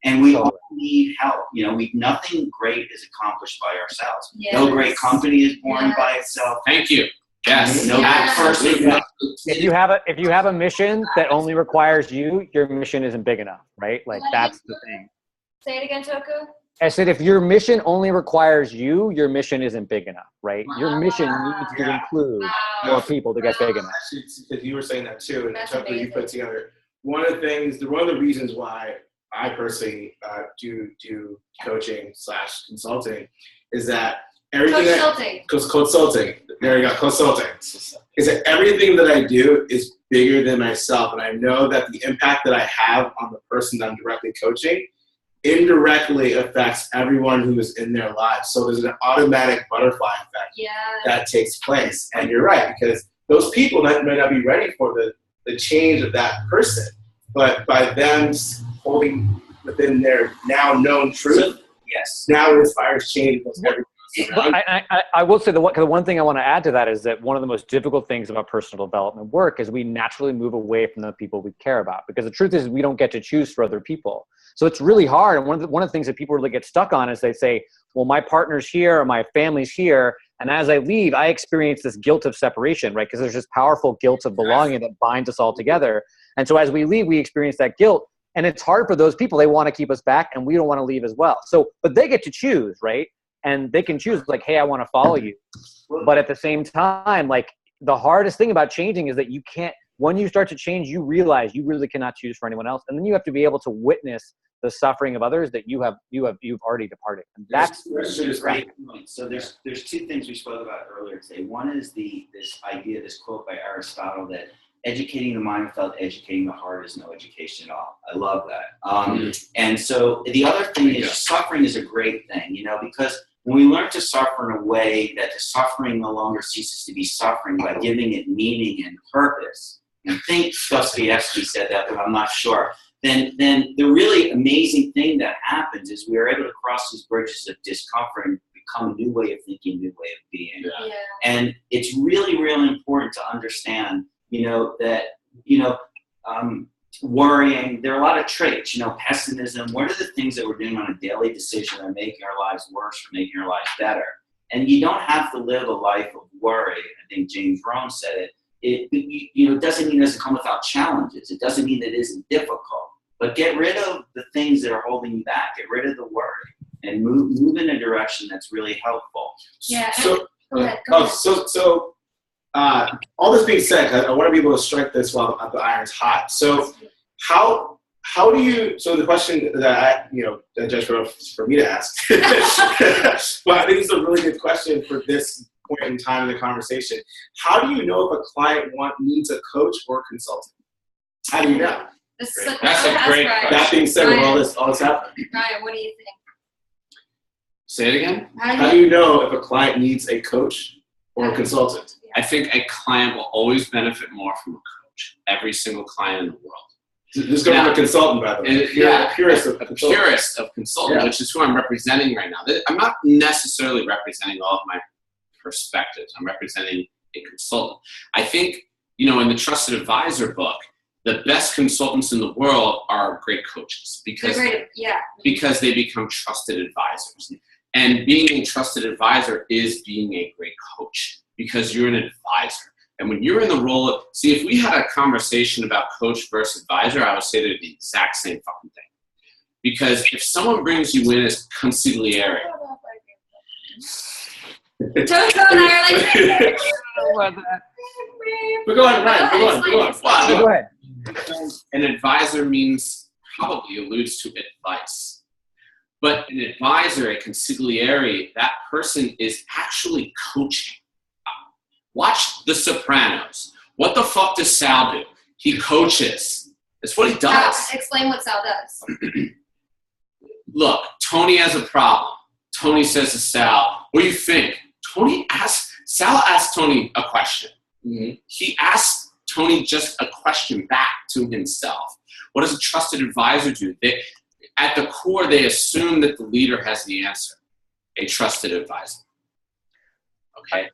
And we all need help. Nothing great is accomplished by ourselves. Yes. No great company is born by itself. Thank you. Yes. No person. If you have a mission that only requires you, your mission isn't big enough, right? That's the thing. Say it again, Toku. I said, if your mission only requires you, your mission isn't big enough, right? Your mission needs to include more people to get big enough. Actually, because you were saying that too, and That's Tucker, you amazing. put together one of the reasons why I personally do coaching / consulting is that everything consulting. There you go, consulting. Is that everything that I do is bigger than myself, and I know that the impact that I have on the person that I'm directly coaching indirectly affects everyone who is in their lives. So there's an automatic butterfly effect that takes place. And you're right, because those people may not be ready for the change of that person. But by them holding within their now known truth, Yes. now it inspires change with everyone. But I will say the one thing I want to add to that is that one of the most difficult things about personal development work is we naturally move away from the people we care about, because the truth is we don't get to choose for other people. So it's really hard. And one of the things that people really get stuck on is they say, well, my partner's here or my family's here, and as I leave, I experience this guilt of separation, right? Because there's this powerful guilt of belonging that binds us all together. And so as we leave, we experience that guilt. And it's hard for those people. They want to keep us back, and we don't want to leave as well. So, but they get to choose, right? And they can choose hey, I want to follow you. But at the same time, the hardest thing about changing is that you can't, when you start to change, you realize you really cannot choose for anyone else. And then you have to be able to witness the suffering of others that you've already departed. And that's great point. So there's two things we spoke about earlier today. One is this quote by Aristotle that educating the mind without educating the heart is no education at all. I love that. And so the other thing is suffering is a great thing, because when we learn to suffer in a way that the suffering no longer ceases to be suffering by giving it meaning and purpose, and I think Dostoevsky said that, but I'm not sure. then the really amazing thing that happens is we are able to cross these bridges of discomfort and become a new way of thinking, new way of being. Yeah. Yeah. And it's really, really important to understand, that, worrying, there are a lot of traits, pessimism. What are the things that we're doing on a daily decision that are making our lives worse or making our lives better? And you don't have to live a life of worry. I think James Rohn said it. It doesn't mean it doesn't come without challenges. It doesn't mean it isn't difficult. But get rid of the things that are holding you back. Get rid of the worry and move in a direction that's really helpful. Yeah. So, Go ahead. so all this being said, I want to be able to strike this while the iron's hot. So how do you, so the question that that Judge for me to ask, but I think it's a really good question for this point in time in the conversation. How do you know if a client needs a coach or consultant? How do you know? That's a great question. That being said, with all this happening, Ryan, what do you think? Say it again. how do you know if a client needs a coach or a consultant? I think a client will always benefit more from a coach. Every single client in the world. This goes from a consultant, by the way. Yeah, Purist of a consultant. purist of consultant, Yeah. which is who I'm representing right now. I'm not necessarily representing all of my perspectives. I'm representing a consultant. I think, in the Trusted Advisor book, the best consultants in the world are great coaches because they become trusted advisors. And being a trusted advisor is being a great coach because you're an advisor. And when you're in the role of, if we had a conversation about coach versus advisor, I would say they're the exact same fucking thing. Because if someone brings you in as consigliere, Toto and I are like, But go on, Ryan. Go on. Wow. Go ahead. An advisor probably alludes to advice. But an advisor, a consigliere, that person is actually coaching. Watch The Sopranos. What the fuck does Sal do? He coaches. That's what he does. explain what Sal does. Look, Tony has a problem. Tony says to Sal, what do you think? Sal asks Tony a question. Mm-hmm. He asks Tony just a question back to himself. What does a trusted advisor do? At the core, they assume that the leader has the answer. A trusted advisor. Okay?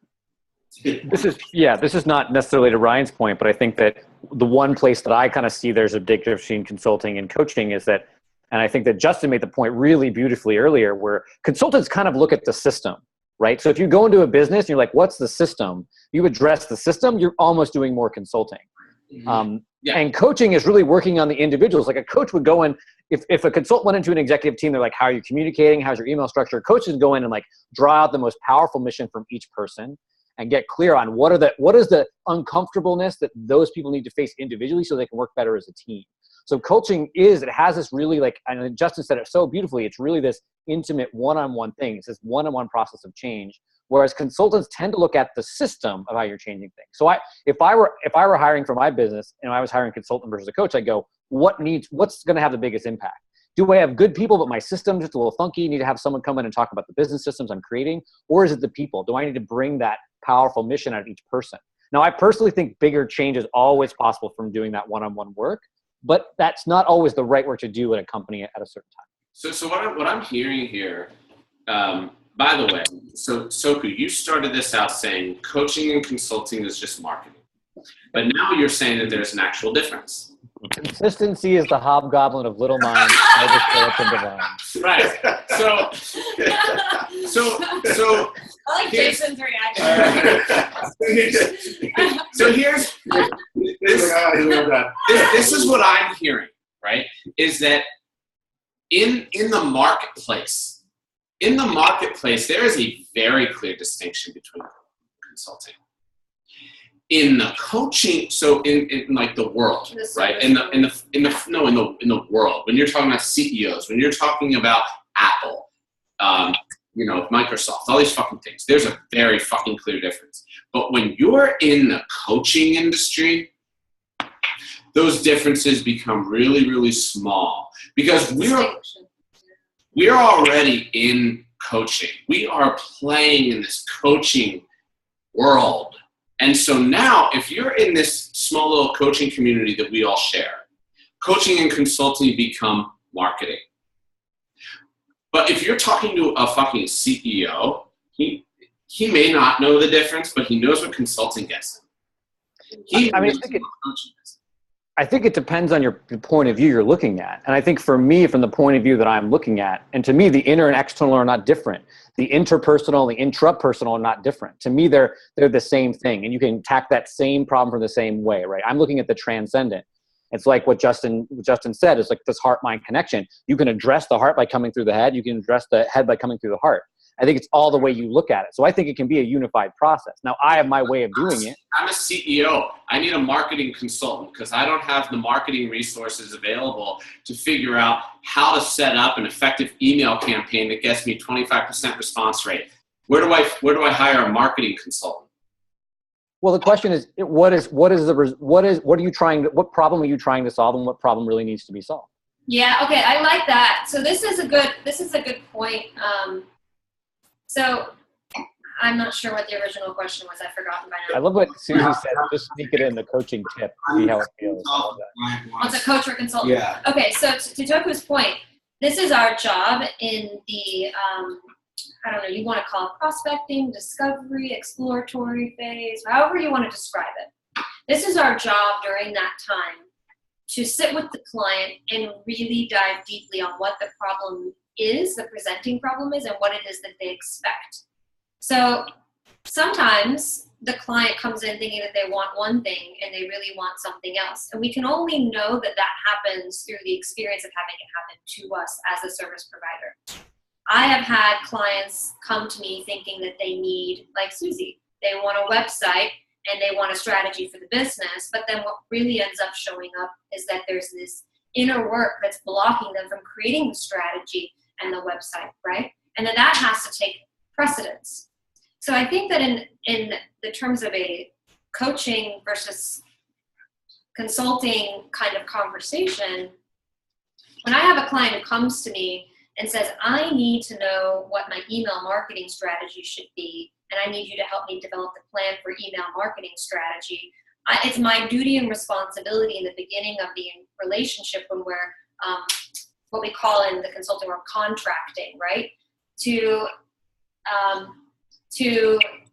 This is not necessarily to Ryan's point, but I think that the one place that I kind of see there's a big difference between consulting and coaching is that, and I think that Justin made the point really beautifully earlier, where consultants kind of look at the system, right? So if you go into a business and you're like, what's the system? You address the system, you're almost doing more consulting. Mm-hmm. And coaching is really working on the individuals. Like a coach would go in, if a consultant went into an executive team, they're like, how are you communicating? How's your email structure? Coaches go in and like draw out the most powerful mission from each person and get clear on what is the uncomfortableness that those people need to face individually so they can work better as a team. So coaching it has this really and Justin said it so beautifully, it's really this intimate one-on-one thing. It's this one-on-one process of change. Whereas consultants tend to look at the system of how you're changing things. So if I were hiring for my business and I was hiring a consultant versus a coach, I'd go, what's going to have the biggest impact? Do I have good people, but my system's just a little funky? You need to have someone come in and talk about the business systems I'm creating? Or is it the people? Do I need to bring that powerful mission out of each person? Now, I personally think bigger change is always possible from doing that one-on-one work, but that's not always the right work to do at a company at a certain time. So what I'm hearing here, by the way, so Soku, you started this out saying coaching and consulting is just marketing. But now you're saying that there's an actual difference. Consistency is the hobgoblin of little minds. Right. So I like Jason's reaction. So here's this is what I'm hearing, right? Is that in the marketplace, there is a very clear distinction between consulting. In the coaching, so in like the world, right? In the world, when you're talking about CEOs, when you're talking about Apple, Microsoft, all these fucking things, there's a very fucking clear difference. But when you're in the coaching industry, those differences become really, really small because we're already in coaching. We are playing in this coaching world. And so now, if you're in this small little coaching community that we all share, coaching and consulting become marketing. But if you're talking to a fucking CEO, he may not know the difference, but he knows what consulting gets him. I think it depends on the point of view you're looking at. And I think for me, from the point of view that I'm looking at, and to me, the inner and external are not different. The interpersonal and the intrapersonal are not different. To me, they're the same thing. And you can attack that same problem from the same way, right? I'm looking at the transcendent. It's like what Justin said, is like this heart-mind connection. You can address the heart by coming through the head. You can address the head by coming through the heart. I think it's all the way you look at it. So I think it can be a unified process. Now, I have my way of doing it. I'm a CEO. I need a marketing consultant because I don't have the marketing resources available to figure out how to set up an effective email campaign that gets me 25% response rate. Where do I hire a marketing consultant? Well, the question is, what problem are you trying to solve, and what problem really needs to be solved? Yeah. Okay. I like that. So this is a good point. So I'm not sure what the original question was. I've forgotten by now. I love what Susie said. Just sneak it in the coaching tip. See how it feels. What's a coach or consultant? Yeah. Okay. So to Toku's point, this is our job in the, I don't know, you want to call it prospecting, discovery, exploratory phase, however you want to describe it. This is our job during that time to sit with the client and really dive deeply on what the problem is, the presenting problem is, and what it is that they expect. So sometimes the client comes in thinking that they want one thing and they really want something else. And we can only know that that happens through the experience of having it happen to us as a service provider. I have had clients come to me thinking that they need, like Susie, they want a website and they want a strategy for the business, but then what really ends up showing up is that there's this inner work that's blocking them from creating the strategy and the website, right? And then that has to take precedence. So I think that in the terms of a coaching versus consulting kind of conversation, when I have a client who comes to me and says, I need to know what my email marketing strategy should be, and I need you to help me develop the plan for email marketing strategy, it's my duty and responsibility in the beginning of the relationship when we're what we call in the consulting world contracting, right?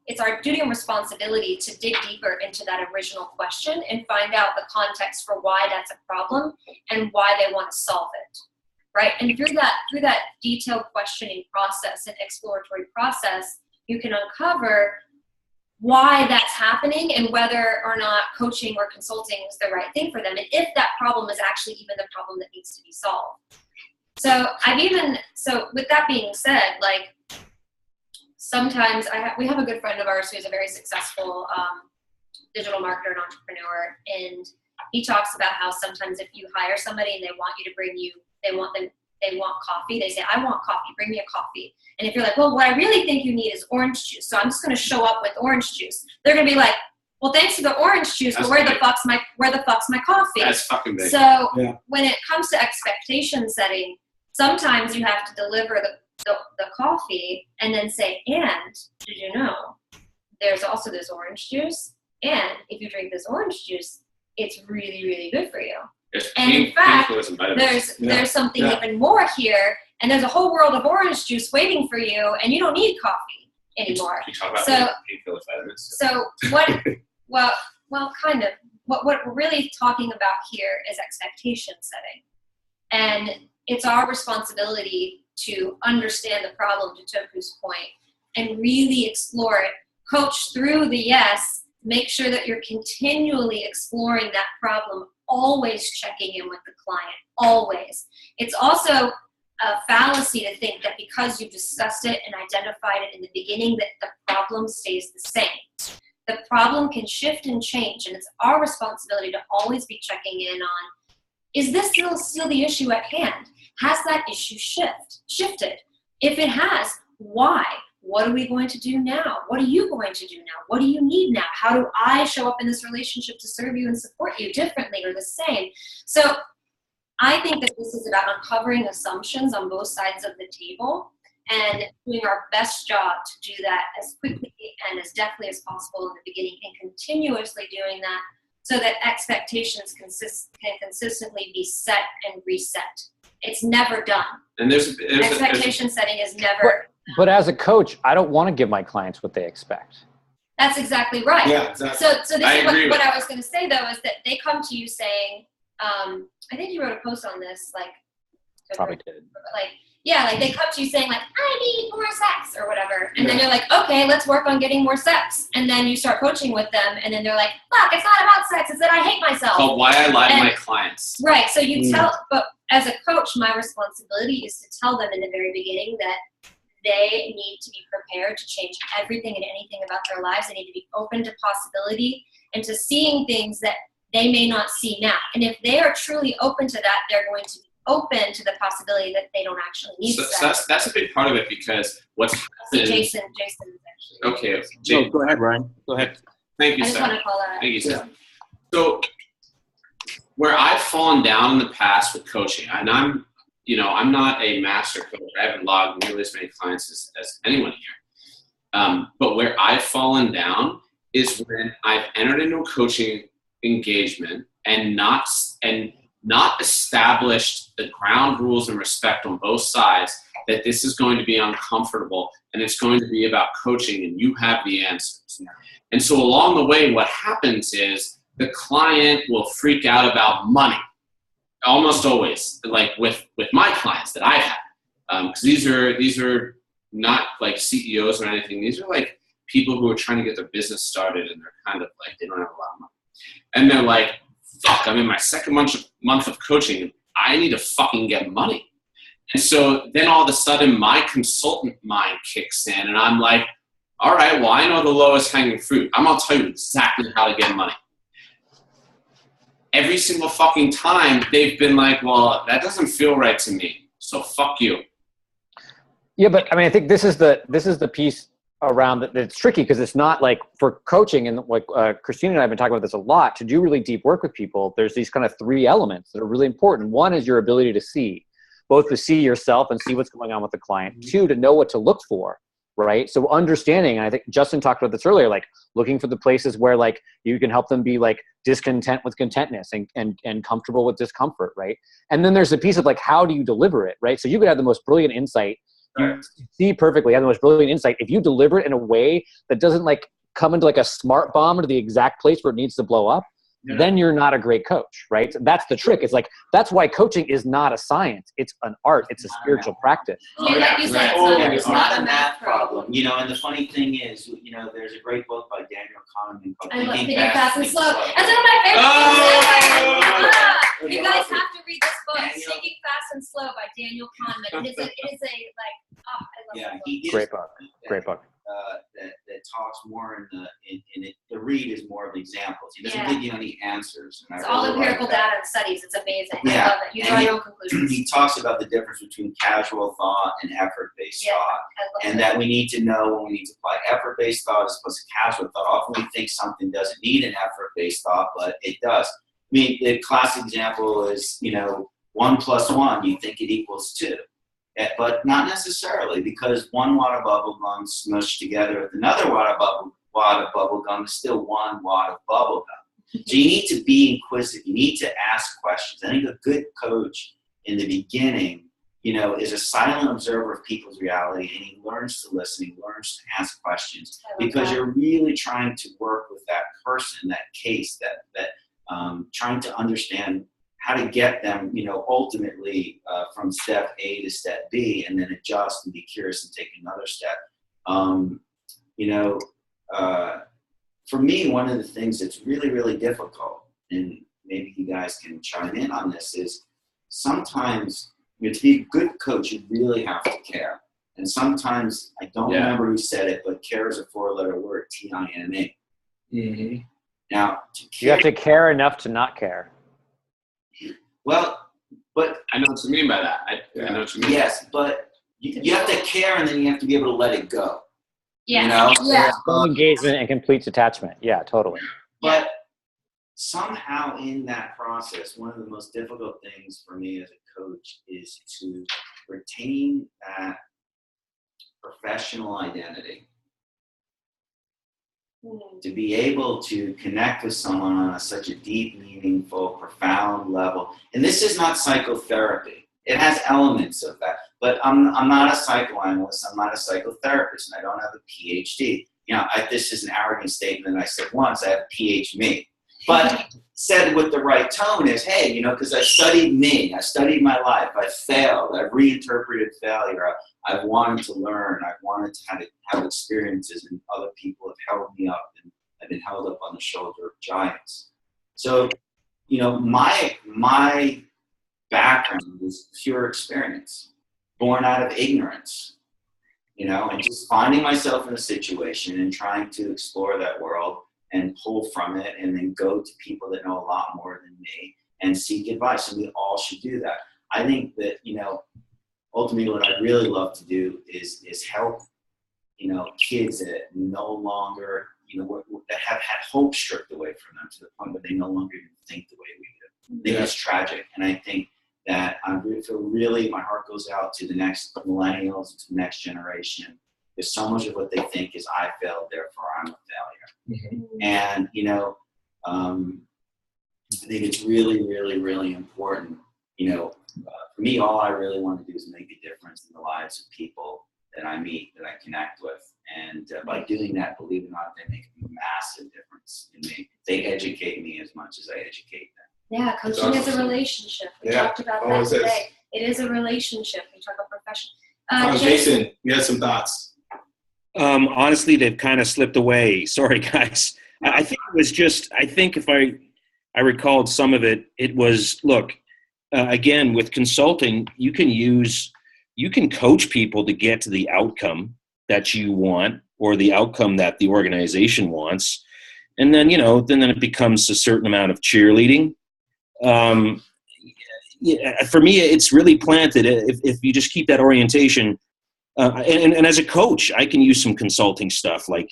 It's our duty and responsibility to dig deeper into that original question and find out the context for why that's a problem and why they want to solve it, right? And through that detailed questioning process and exploratory process, you can uncover why that's happening and whether or not coaching or consulting is the right thing for them, and if that problem is actually even the problem that needs to be solved. So with that being said, like sometimes we have a good friend of ours who's a very successful digital marketer and entrepreneur, and he talks about how sometimes if you hire somebody and they want you to they want coffee, they say, I want coffee, bring me a coffee. And if you're like, well, what I really think you need is orange juice, so I'm just going to show up with orange juice, they're going to be like, well, thanks for the orange juice, but where the fuck's my coffee? That's fucking big. So when it comes to expectation setting, sometimes you have to deliver the coffee and then say, and did you know there's also this orange juice, and if you drink this orange juice, it's really, really good for you. And in fact, there's something even more here, and there's a whole world of orange juice waiting for you, and you don't need coffee anymore. You talk about so what? Well, kind of. What we're really talking about here is expectation setting, and it's our responsibility to understand the problem, to Toku's point, and really explore it. Coach through the yes. Make sure that you're continually exploring that problem, always checking in with the client, always. It's also a fallacy to think that because you discussed it and identified it in the beginning that the problem stays the same. The problem can shift and change, and it's our responsibility to always be checking in on, is this still the issue at hand? Has that issue shifted? If it has, why? What are we going to do now? What are you going to do now? What do you need now? How do I show up in this relationship to serve you and support you differently or the same? So I think that this is about uncovering assumptions on both sides of the table and doing our best job to do that as quickly and as deftly as possible in the beginning, and continuously doing that so that expectations can consistently be set and reset. It's never done. And there's Expectation setting is never. But as a coach, I don't want to give my clients what they expect. That's exactly right. Yeah, exactly. So this I is agree what with I was going to say though, is that they come to you saying, I think you wrote a post on this, like, Probably did. like they come to you saying like, I need more sex or whatever. And then you're like, okay, let's work on getting more sex. And then you start coaching with them and then they're like, fuck, it's not about sex. It's that I hate myself. called Why I Lie to My Clients. Right. So you but as a coach, my responsibility is to tell them in the very beginning that they need to be prepared to change everything and anything about their lives. They need to be open to possibility and to seeing things that they may not see now. And if they are truly open to that, they're going to be open to the possibility that they don't actually need sex. So that's a big part of it, because what's happened. Jason is actually. Okay. No, go ahead, Ryan. Go ahead. Thank you, I just sir. want to call that out. Thank you, sir. So where I've fallen down in the past with coaching, and I'm not a master coach. I haven't logged nearly as many clients as anyone here. But where I've fallen down is when I've entered into a coaching engagement and not established the ground rules and respect on both sides, that this is going to be uncomfortable and it's going to be about coaching and you have the answers. And so along the way, what happens is the client will freak out about money. Almost always, like with my clients that I've had. Because these are not like CEOs or anything. These are like people who are trying to get their business started and they're kind of like, they don't have a lot of money. And they're like, fuck, I'm in my second month of coaching. I need to fucking get money. And so then all of a sudden my consultant mind kicks in and I'm like, all right, well, I know the lowest hanging fruit. I'm going to tell you exactly how to get money. Every single fucking time they've been like, well, that doesn't feel right to me. So fuck you. Yeah, but I mean, I think this is the piece around that it's tricky, because it's not like for coaching, and like Christina and I have been talking about this a lot, to do really deep work with people, there's these kind of three elements that are really important. One is your ability to see, both to see yourself and see what's going on with the client. Mm-hmm. Two, to know what to look for, right? So understanding, and I think Justin talked about this earlier, like looking for the places where like you can help them be like discontent with contentness and comfortable with discomfort, right? And then there's a piece of like, how do you deliver it, right? So you could have the most brilliant insight, you see perfectly, have the most brilliant insight. If you deliver it in a way that doesn't like come into like a smart bomb to the exact place where it needs to blow up, then you're not a great coach, right? So that's the trick. It's like, that's why coaching is not a science. It's an art. It's a spiritual practice. Like you said, It's not a math problem. You know, and the funny thing is, you know, there's a great book by Daniel Kahneman called I love Thinking Thinking Fast and Slow. Slow. That's one of my favorite things. You guys have to read this book, Daniel. Thinking Fast and Slow by Daniel Kahneman. It is a I love that book. He gives Great book. Great book. That talks more in it. The read is more of examples. He doesn't Yeah. give you any answers. And It's I all really empirical like that. data and studies. It's amazing. Yeah. I love it. You draw your own conclusions. He talks about the difference between casual thought and effort-based Yeah, thought, I love and it. that we need to know when we need to apply effort-based thought as opposed to casual thought. Often we think something doesn't need an effort-based thought, but it does. I mean, the classic example is, 1 + 1, you think it equals 2. But not necessarily, because one wad of bubble gum smushed together with another wad of bubble gum is still 1 wad of bubble gum. So you need to be inquisitive. You need to ask questions. I think a good coach in the beginning, is a silent observer of people's reality, and he learns to listen. He learns to ask questions because you're really trying to work with that person, that case, that trying to understand how to get them, ultimately from step A to step B, and then adjust and be curious and take another step. For me, one of the things that's really, really difficult, and maybe you guys can chime in on this, is sometimes to be a good coach, you really have to care. And sometimes, I don't remember who said it, but care is a 4-letter word, T-I-M-E. Mm-hmm. Now, You have to care enough to not care. Well, but I know what you mean by that. I know what you mean. yes, but you have to care, and then you have to be able to let it go. Yeah. Yeah. Full engagement and complete detachment. Yeah, totally. But somehow in that process, one of the most difficult things for me as a coach is to retain that professional identity. To be able to connect with someone on such a deep, meaningful, profound level. And this is not psychotherapy. It has elements of that. But I'm not a psychoanalyst. I'm not a psychotherapist. And I don't have a PhD. This is an arrogant statement that I said once. I have a PhD. But said with the right tone is, hey, because I studied me. I studied my life. I failed. I've reinterpreted failure. I've wanted to learn. I've wanted to have experiences, and other people have held me up, and I've been held up on the shoulder of giants. So, my background is pure experience, born out of ignorance, and just finding myself in a situation and trying to explore that world and pull from it, and then go to people that know a lot more than me and seek advice. And we all should do that. I think that, ultimately what I really love to do is help, kids that no longer, that have had hope stripped away from them to the point where they no longer even think the way we do. I think it's tragic. And I think that I feel really, my heart goes out to the next millennials, to the next generation. Because so much of what they think is I failed, therefore I'm a failure. Mm-hmm. And, I think it's really, really, really important. For me, all I really want to do is make a difference in the lives of people that I meet, that I connect with. And by doing that, believe it or not, they make a massive difference in me. They educate me as much as I educate them. Yeah, coaching is a relationship. We talked about that today. It is a relationship. We talk about profession. Jason, you have some thoughts. Honestly, they've kind of slipped away. Sorry, guys. I think it was just, if I recalled some of it, it was, look, again, with consulting, you can coach people to get to the outcome that you want, or the outcome that the organization wants. And then, then it becomes a certain amount of cheerleading. For me, it's really planted. If you just keep that orientation, and as a coach, I can use some consulting stuff like,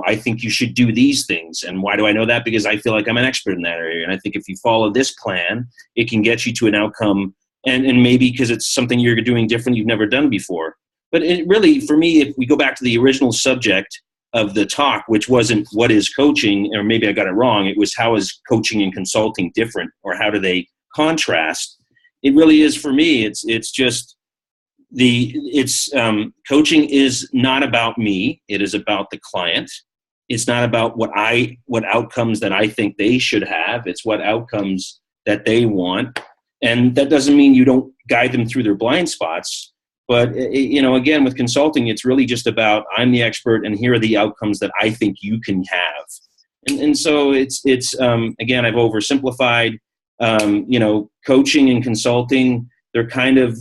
I think you should do these things. And why do I know that? Because I feel like I'm an expert in that area. And I think if you follow this plan, it can get you to an outcome. And maybe because it's something you're doing different, you've never done before. But it really, for me, if we go back to the original subject of the talk, which wasn't what is coaching, or maybe I got it wrong, it was how is coaching and consulting different, or how do they contrast? It really is, for me, it's just, coaching is not about me. It is about the client. It's not about what outcomes that I think they should have. It's what outcomes that they want. And that doesn't mean you don't guide them through their blind spots. But, again, with consulting, it's really just about, I'm the expert and here are the outcomes that I think you can have. And so it's again, I've oversimplified, coaching and consulting, they're kind of,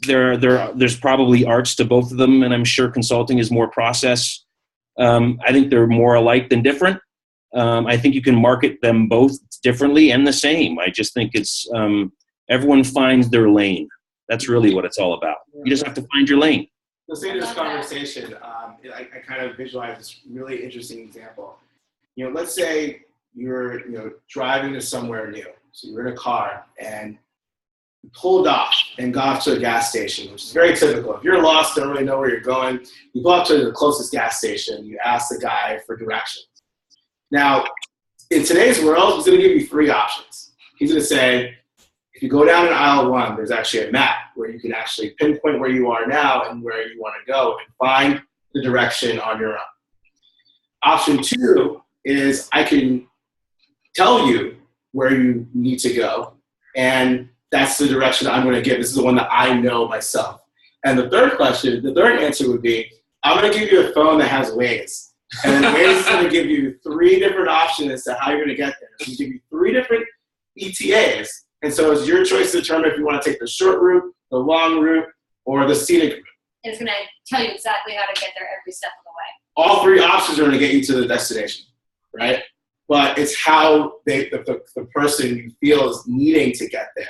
there's probably arts to both of them, and I'm sure consulting is more process. I think they're more alike than different. I think you can market them both differently and the same. I just think it's everyone finds their lane. That's really what it's all about. You just have to find your lane. Let's say this conversation, I kind of visualize this really interesting example. Let's say you're driving to somewhere new. So you're in a car and you pulled off and got off to a gas station, which is very typical. If you're lost, don't really know where you're going, you go up to the closest gas station, you ask the guy for directions. Now, in today's world, he's going to give you three options. He's going to say, if you go down in aisle 1, there's actually a map where you can actually pinpoint where you are now and where you want to go and find the direction on your own. Option 2 is I can tell you where you need to go, and that's the direction I'm going to give. This is the one that I know myself. And the third answer would be, I'm going to give you a phone that has Waze. And then Waze is going to give you 3 different options as to how you're going to get there. It's going to give you 3 different ETAs. And so it's your choice to determine if you want to take the short route, the long route, or the scenic route. It's going to tell you exactly how to get there every step of the way. All 3 options are going to get you to the destination, right? But it's how the person you feel is needing to get there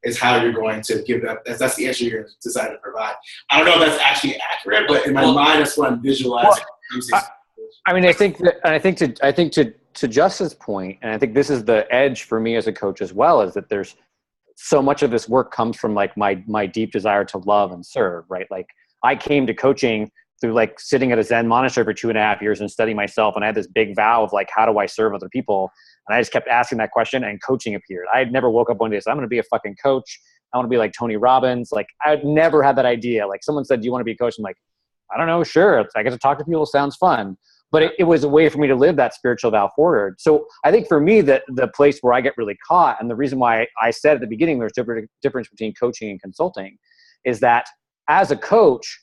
is how you're going to give them. That's the answer you're going to decide to provide. I don't know if that's actually accurate, but in my mind, that's what I'm visualizing. I think to Justin's point, and I think this is the edge for me as a coach as well, is that there's so much of this work comes from like my deep desire to love and serve, right? Like I came to coaching through like sitting at a Zen monastery for 2.5 years and studying myself. And I had this big vow of like, how do I serve other people? And I just kept asking that question, and coaching appeared. I had never woke up one day and said, I'm going to be a fucking coach. I want to be like Tony Robbins. Like, I'd never had that idea. Like, someone said, do you want to be a coach? I'm like, I don't know. Sure. I get to talk to people. Sounds fun. But it was a way for me to live that spiritual vow forward. So I think for me, the place where I get really caught, and the reason why I said at the beginning there's a difference between coaching and consulting, is that as a coach,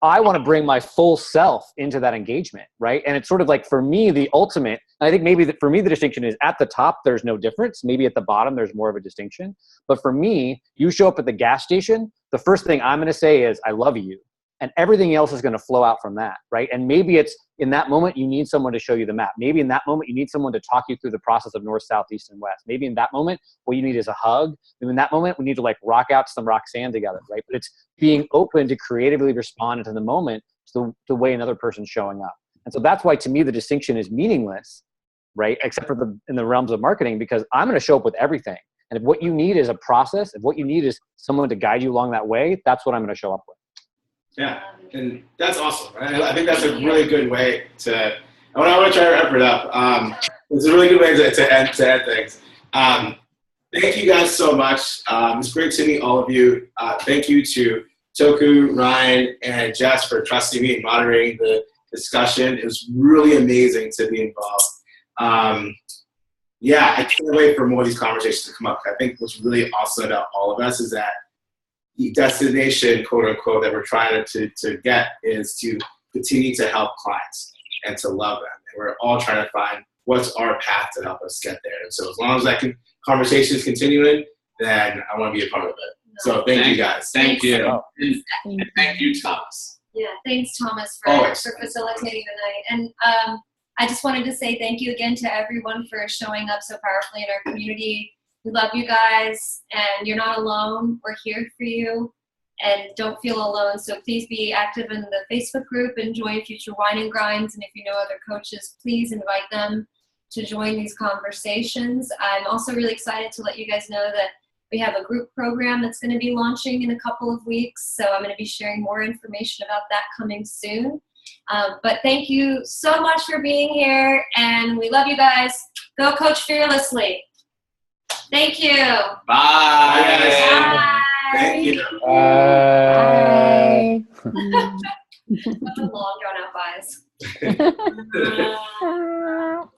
I want to bring my full self into that engagement, right? And it's sort of like, for me, the ultimate, I think maybe for me, the distinction is at the top, there's no difference. Maybe at the bottom, there's more of a distinction. But for me, you show up at the gas station, the first thing I'm going to say is, I love you. And everything else is going to flow out from that, right? And maybe it's in that moment, you need someone to show you the map. Maybe in that moment, you need someone to talk you through the process of north, south, east, and west. Maybe in that moment, what you need is a hug. Maybe in that moment, we need to like rock out to some Roxanne together, right? But it's being open to creatively respond into the moment to the way another person's showing up. And so that's why, to me, the distinction is meaningless, right? Except for in the realms of marketing, because I'm going to show up with everything. And if what you need is a process, if what you need is someone to guide you along that way, that's what I'm going to show up with. Yeah, and that's awesome. Right? I think that's a really good way to. I want to try to wrap it up. It's a really good way to end things. Thank you guys so much. It's great to meet all of you. Thank you to Toku, Ryan, and Jess for trusting me and moderating the discussion. It was really amazing to be involved. Yeah, I can't wait for more of these conversations to come up. I think what's really awesome about all of us is that the destination, quote unquote, that we're trying to get is to continue to help clients and to love them. And we're all trying to find what's our path to help us get there. And so as long as that conversation is continuing, then I want to be a part of it. So thank you guys. Thank you. Thanks. And thank you, Thomas. Yeah, thanks, Thomas, for facilitating the night. And I just wanted to say thank you again to everyone for showing up so powerfully in our community. We love you guys, and you're not alone. We're here for you, and don't feel alone. So please be active in the Facebook group and join Future Wine and Grinds. And if you know other coaches, please invite them to join these conversations. I'm also really excited to let you guys know that we have a group program that's going to be launching in a couple of weeks. So I'm going to be sharing more information about that coming soon. But thank you so much for being here, and we love you guys. Go coach fearlessly. Thank you. Bye. Bye. Thank you. Bye. That's a long drawn out buys.